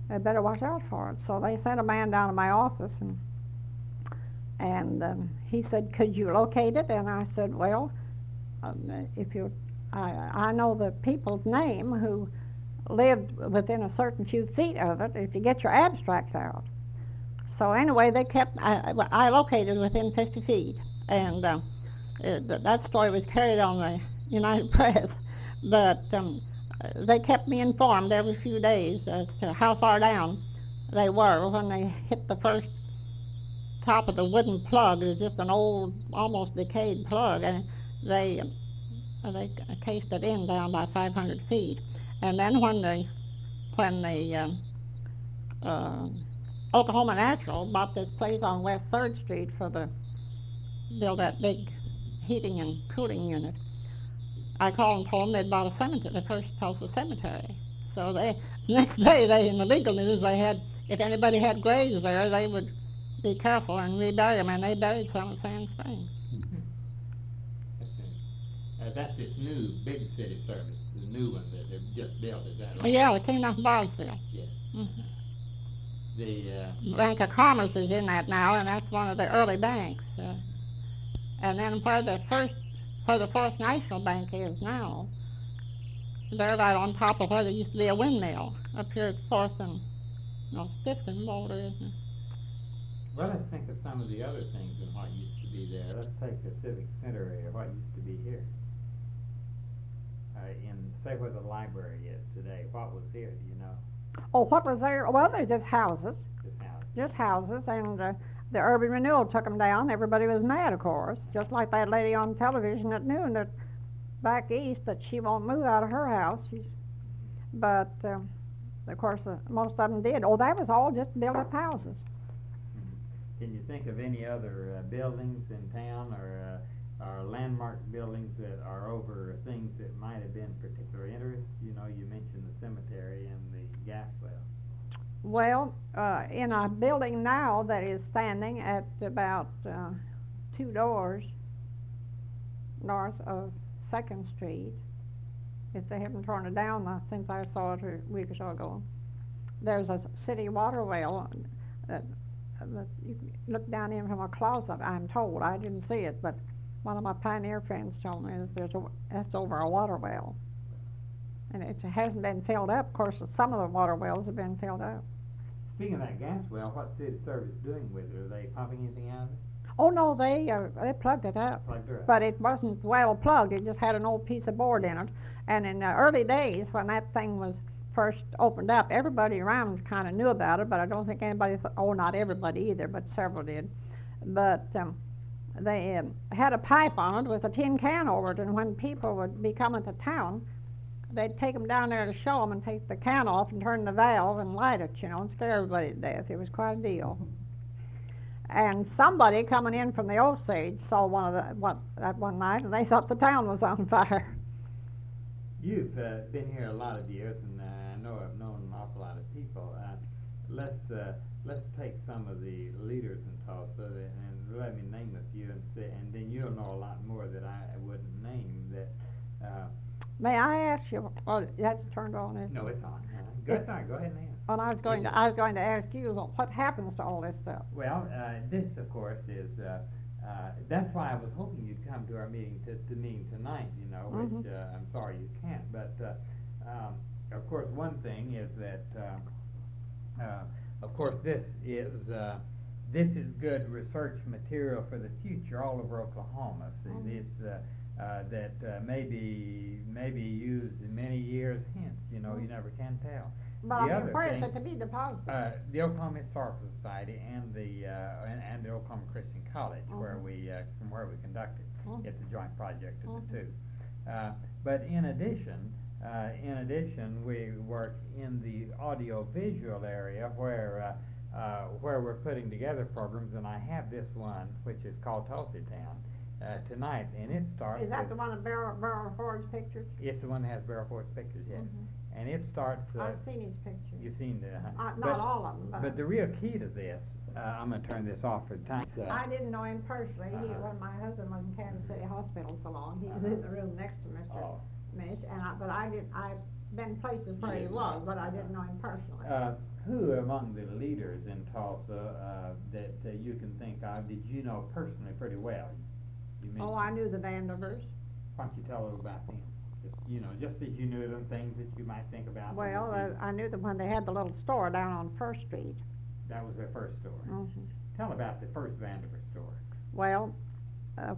they better watch out for it. So they sent a man down to my office and he said, "Could you locate it?" And I said, "Well, I know the people's name who lived within a certain few feet of it if you get your abstract out." So anyway, I located within 50 feet, and that story was carried on the United Press, but they kept me informed every few days as to how far down they were when they hit the first top of the wooden plug. It was just an old, almost decayed plug, and they cased it in down by 500 feet. And then when the Oklahoma Natural bought this place on West 3rd Street build that big heating and cooling unit, I called and told them they'd bought a cemetery, the first Tulsa cemetery. So next day, in the legal news, if anybody had graves there, they would be careful and rebury them, and they buried some at Sand Springs. That's this new big city service, the new one that they've just built, is that right? Yeah, it came down from Barnesville. Yes. Mm-hmm. The Bank of Commerce is in that now, and that's one of the early banks. And then where the First National Bank is now, they're right on top of where there used to be a windmill up here at 4th and 5th and Boulder, isn't it? Well, let's think of some of the other things and what used to be there. Let's take the Civic Center area, what used to be here. Say where the library is today. What was here, do you know? Oh, what was there? Well, they're just houses. Just houses. And the urban renewal took them down. Everybody was mad, of course, just like that lady on television at noon that back east that she won't move out of her house. But of course, most of them did. Oh, that was all just built-up houses. Mm-hmm. Can you think of any other buildings in town or landmark buildings that are over things that might have been particular interest? You know, you mentioned the cemetery and the gas well. Well, in a building now that is standing at about 2 doors north of 2nd Street, if they haven't torn it down since I saw it a week or so ago, there's a city water well that you can look down in from a closet, I'm told. I didn't see it, but one of my pioneer friends told me that that's over a water well. And it hasn't been filled up. Of course, some of the water wells have been filled up. Speaking of that gas well, what's city service doing with it? Are they pumping anything out of it? Oh, no, they plugged it up. Plugged her up. But it wasn't well plugged. It just had an old piece of board in it. And in the early days, when that thing was first opened up, everybody around kind of knew about it, but I don't think anybody not everybody either, but several did. But they had a pipe on it with a tin can over it, and when people would be coming to town, they'd take them down there to show them and take the can off and turn the valve and light it, you know, and scare everybody to death. It was quite a deal. And somebody coming in from the Osage saw that one night, and they thought the town was on fire. You've been here a lot of years, and I know I've known an awful lot of people. Let's take some of the leaders in Tulsa and let me name a few, and then you'll know a lot more that I wouldn't name. May I ask you? Oh, that's turned on. Isn't No, it? it's on. Go ahead and name. Well, I was going to ask you, well, what happens to all this stuff? Well, this, of course, is that's why I was hoping you'd come to our meeting tonight. You know, which I'm sorry you can't. But of course, one thing is that of course this is good research material for the future all over Oklahoma. See, this that may be used in many years hence. You know, you never can tell. But I mean, where is it to be deposited? The Oklahoma Historical Society and the Oklahoma Christian College, where we from where we conduct it. It's a joint project of the two. But in addition, we work in the audio-visual area where we're putting together programs, and I have this one, which is called Tulsa Town, tonight, and it starts. Is that the one of Beryl Ford's pictures? It's the one that has Beryl Ford's pictures, yes. And it starts. I've seen his pictures. You've seen the. Not all of them. But the real key to this, I'm going to turn this off for time. I didn't know him personally. When my husband was in Kansas City Hospital so long, he was in the room next to Mr. Misch, I've been places where he was, but I didn't know him personally. Who among the leaders in Tulsa that you can think of did you know personally pretty well? I knew the Vandevers. Why don't you tell us about them? Just as you knew them, things that you might think about. Well, I knew them when they had the little store down on First Street. That was their first store. Tell about the first Vandever store. Well,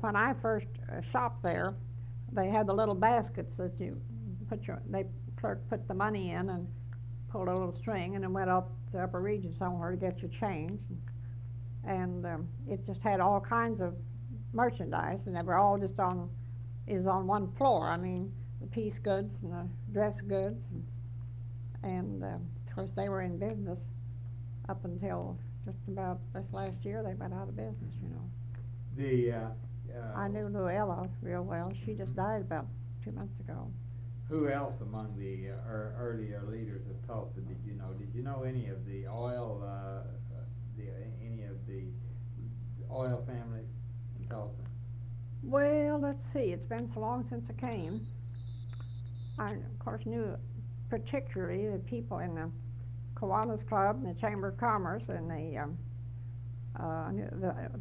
when I first shopped there, they had the little baskets that you clerk put the money in and pulled a little string and then went up the upper region somewhere to get your change. And it just had all kinds of merchandise, and they were all just on one floor. I mean, the piece goods and the dress goods, and of course they were in business up until just about this last year. They went out of business, you know. I knew Luella real well. She just died about 2 months ago. Who else among the earlier leaders of Tulsa did you know? Did you know any of the oil families in Tulsa? Well, let's see. It's been so long since I came. I, of course, knew particularly the people in the Kiwanis Club and the Chamber of Commerce, and the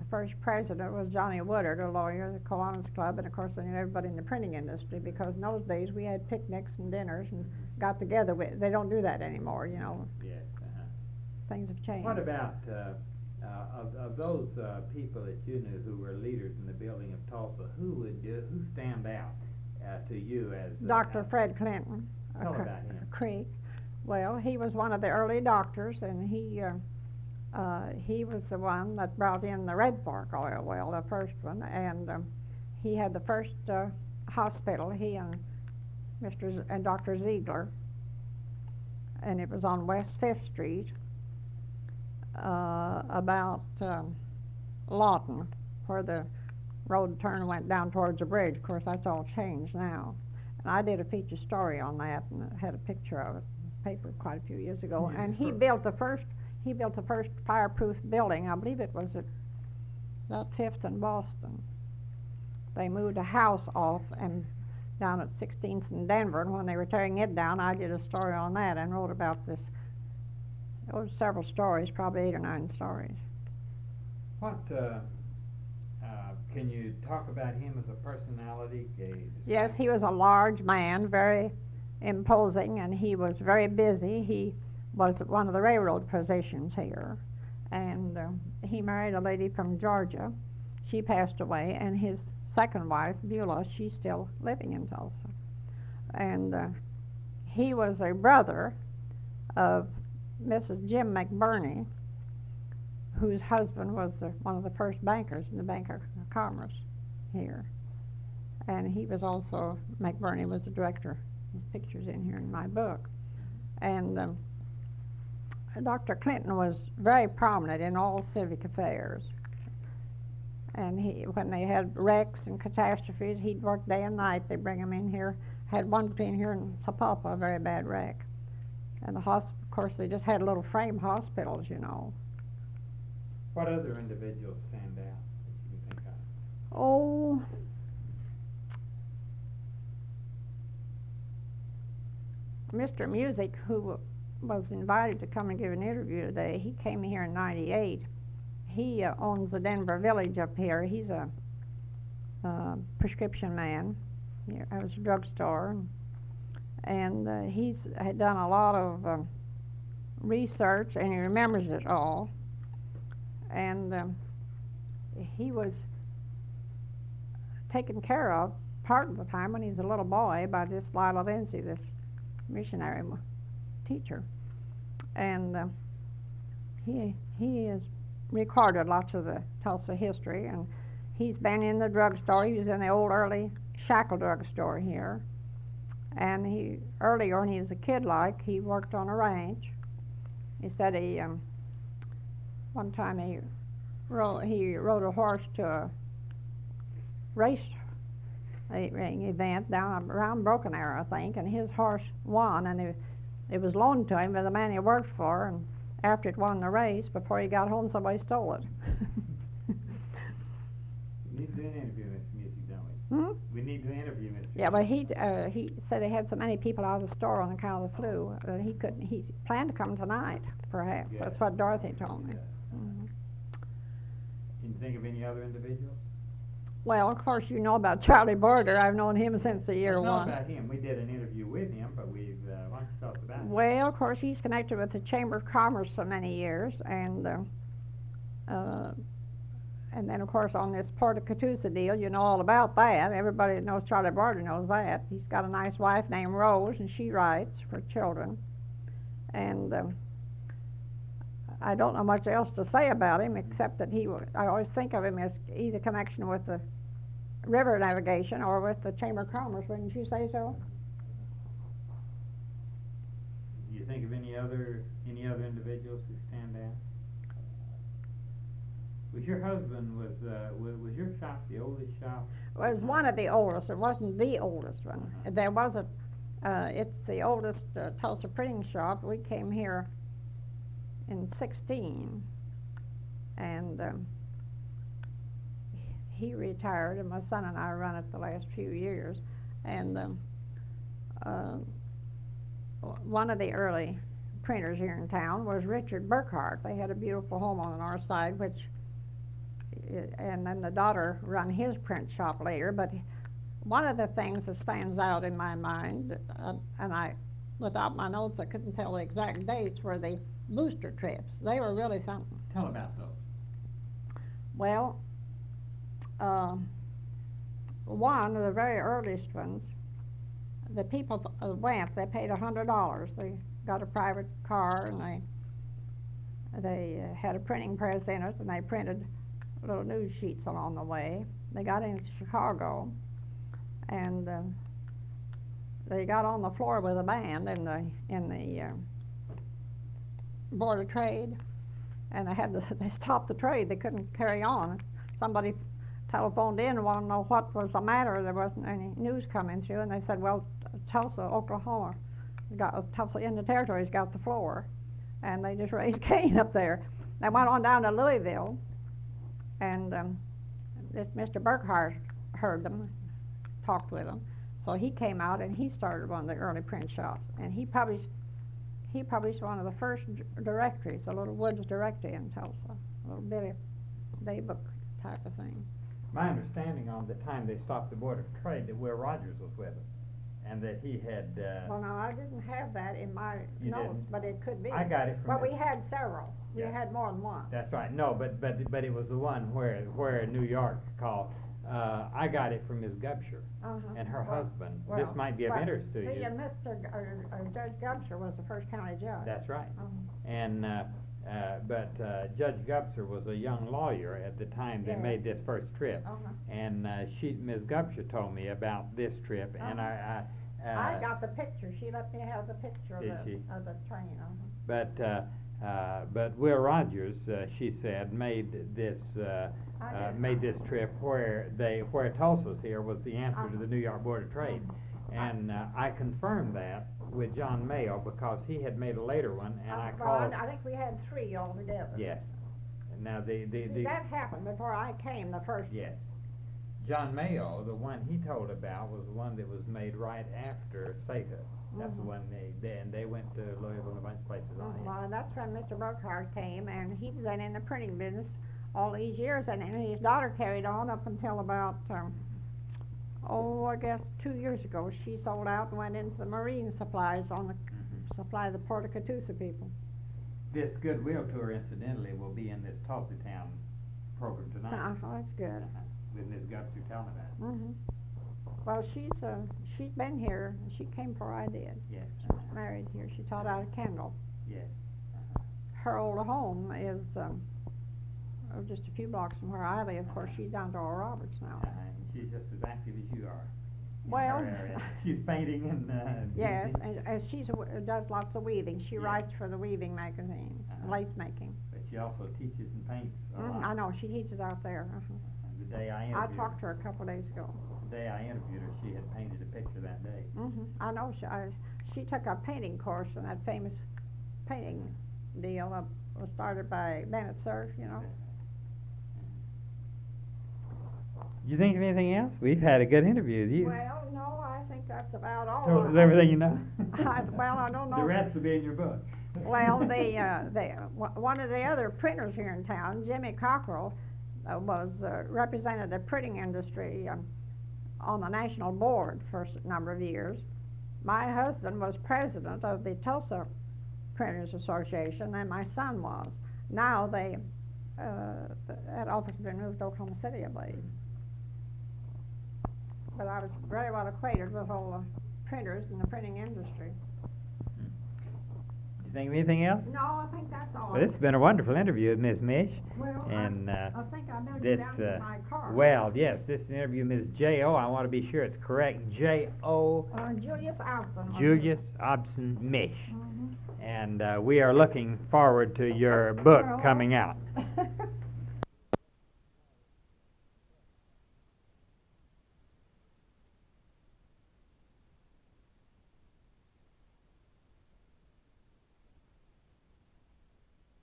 first president was Johnny Woodard, a lawyer, the Kiwanis Club, and of course I knew everybody in the printing industry, because in those days we had picnics and dinners and got together. They don't do that anymore, you know. Yes. Things have changed. What about of those people that you knew who were leaders in the building of Tulsa? Who stand out to you as Dr. Fred Clinton. Tell about him. Creek. Well, he was one of the early doctors, and he was the one that brought in the Red Fork oil well, the first one, and he had the first hospital. He and Dr. Ziegler, and it was on West 5th Street, about Lawton, where the road turn went down towards the bridge. Of course, that's all changed now. And I did a feature story on that, and it had a picture of it in the paper quite a few years ago. Yes, and he built the first fireproof building. I believe it was at about 5th and Boston. They moved a house off and down at 16th and Denver, and when they were tearing it down, I did a story on that and wrote about this. There were several stories, probably 8 or 9 stories. What can you talk about him as a personality? Yes, he was a large man, very imposing, and he was very busy. He was at one of the railroad positions here, and he married a lady from Georgia. She passed away, and his second wife, Beulah, she's still living in Tulsa. And he was a brother of Mrs. Jim McBurney, whose husband was one of the first bankers in the Bank of Commerce here. And he was also, McBurney was the director His picture's in here in my book. And Dr. Clinton was very prominent in all civic affairs. And when they had wrecks and catastrophes, he'd work day and night. They'd bring him in here. Had one between here and Sapulpa, a very bad wreck. And of course, they just had little frame hospitals, you know. What other individuals stand out that you can think of? Oh, Mr. Music, who was invited to come and give an interview today, he came here in '98. He owns the Denver Village up here. He's a prescription man. It was a drugstore. And he's had done a lot of research, and he remembers it all. And he was taken care of part of the time when he was a little boy by this Lila Lindsay, this missionary teacher. And he has recorded lots of the Tulsa history, and he's been in the drugstore. He was in the old early Shackle drugstore here. And earlier when he was a kid, he worked on a ranch. He said one time he rode a horse to a race event down around Broken Arrow, I think, and his horse won, and it was loaned to him by the man he worked for, and after it won the race, before he got home, somebody stole it. We need to interview Mr. Music, don't we? Hmm? We need to interview Mr. Yeah, but he said they had so many people out of the store on account of the flu that he couldn't. He planned to come tonight, perhaps. Yeah. That's what Dorothy told me. Can you think of any other individuals? Well, of course, you know about Charlie Border. I've known him since the year Well, one. not about him. We did an interview with him, but why don't you talk about him? Well, of course, he's connected with the Chamber of Commerce for many years, and then, of course, on this Port of Catoosa deal, you know all about that. Everybody that knows Charlie Border knows that. He's got a nice wife named Rose, and she writes for children. And I don't know much else to say about him, except that I always think of him as either connection with the river navigation or with the Chamber of Commerce. Wouldn't you say so? Do you think of any other individuals who stand out? Was your husband was your shop the oldest shop? It was one of the oldest. It wasn't the oldest one. There was it's the oldest Tulsa printing shop. We came here in '16, and he retired, and my son and I run it the last few years. And one of the early printers here in town was Richard Burkhart. They had a beautiful home on the north side, and then the daughter run his print shop later. But one of the things that stands out in my mind, and without my notes, I couldn't tell the exact dates, were the booster trips. They were really something. Tell about those. Well, one of the very earliest ones, the people went. They paid $100. They got a private car, and they had a printing press in it, and they printed little news sheets along the way. They got into Chicago, and they got on the floor with a band in the Board of Trade, and they stopped the trade. They couldn't carry on. Somebody telephoned in and wanted to know what was the matter. There wasn't any news coming through, and they said, well, Tulsa, Oklahoma, Tulsa in the territory's got the floor, and they just raised Cain up there. They went on down to Louisville, and this Mr. Burkhart heard them, talked with them, so he came out and he started one of the early print shops, and he published one of the first directories, a little Woods directory in Tulsa, a little bitty day book type of thing. My understanding on the time they stopped the Board of Trade that Will Rogers was with them, and that he had. Well, no, I didn't have that in my You notes, didn't? but it could be. I got it from. Well, we had several. We Yeah. had more than one. That's right. No, but it was the one where New York called. I got it from Ms. Gubsher and her husband. This might be of interest to see, you. and Judge Gubsher was the first county judge. That's right. Uh-huh. And but Judge Gubser was a young lawyer at the time they Yes. made this first trip, Uh-huh. and Ms. Gubser told me about this trip, and I got the picture. She let me have the picture of Did she? the train. Uh-huh. But Will Rogers, she said, made this trip where Tulsa's here was the answer to the New York Board of Trade, and I confirmed that with John Mayo because he had made a later one, and I called. I think we had 3 altogether. Yes. Now See, that happened before I came the first. Yes. John Mayo, the one he told about was the one that was made right after statehood. That's the one they went to Louisville and a bunch of places on it. Well, that's when Mr. Burkhardt came, and he was in the printing business all these years, and his daughter carried on up until about, I guess 2 years ago. She sold out and went into the marine supplies on the supply the Port of Catoosa people. This Goodwill tour, incidentally, will be in this Tulsa Town program tonight. Oh, that's good. With Ms. Guts who tell me that. Mm-hmm. Well, she's been here. She came before I did. Yes. Married here. She taught out of Kendall. Yes. Her old home is just a few blocks from where I live. Of course, she's down to Oral Roberts now. And she's just as active as you are. In Well, her area. She's painting and yes, painting, and she does lots of weaving. She Yes. writes for the weaving magazines, lace making. but she also teaches and paints a lot. I know, she teaches out there. And the day I I interviewed talked to her a couple of days ago. the day I interviewed her, she had painted a picture that day. I know, she took a painting course, and that famous painting deal was started by Bennett Cerf, you know. You think of anything else? We've had a good interview with you. Well, no, I think that's about all. Told us everything you know. Well, I don't know. The rest will be in your book. Well, one of the other printers here in town, Jimmy Cockrell, represented the printing industry on the national board for a number of years. My husband was president of the Tulsa Printers Association, and my son was. Now that office has been moved to Oklahoma City, I believe. But I was very well acquainted with all the printers in the printing industry. You think of anything else? No, I think that's all. Well, it's been a wonderful interview with Ms. Misch. Well, And I think I better this, get down to my car. well, yes, this interview, Ms. J.O., I want to be sure it's correct, J.O. Julius Alson. Julius Obson Misch. And we are looking forward to your book Well, coming out.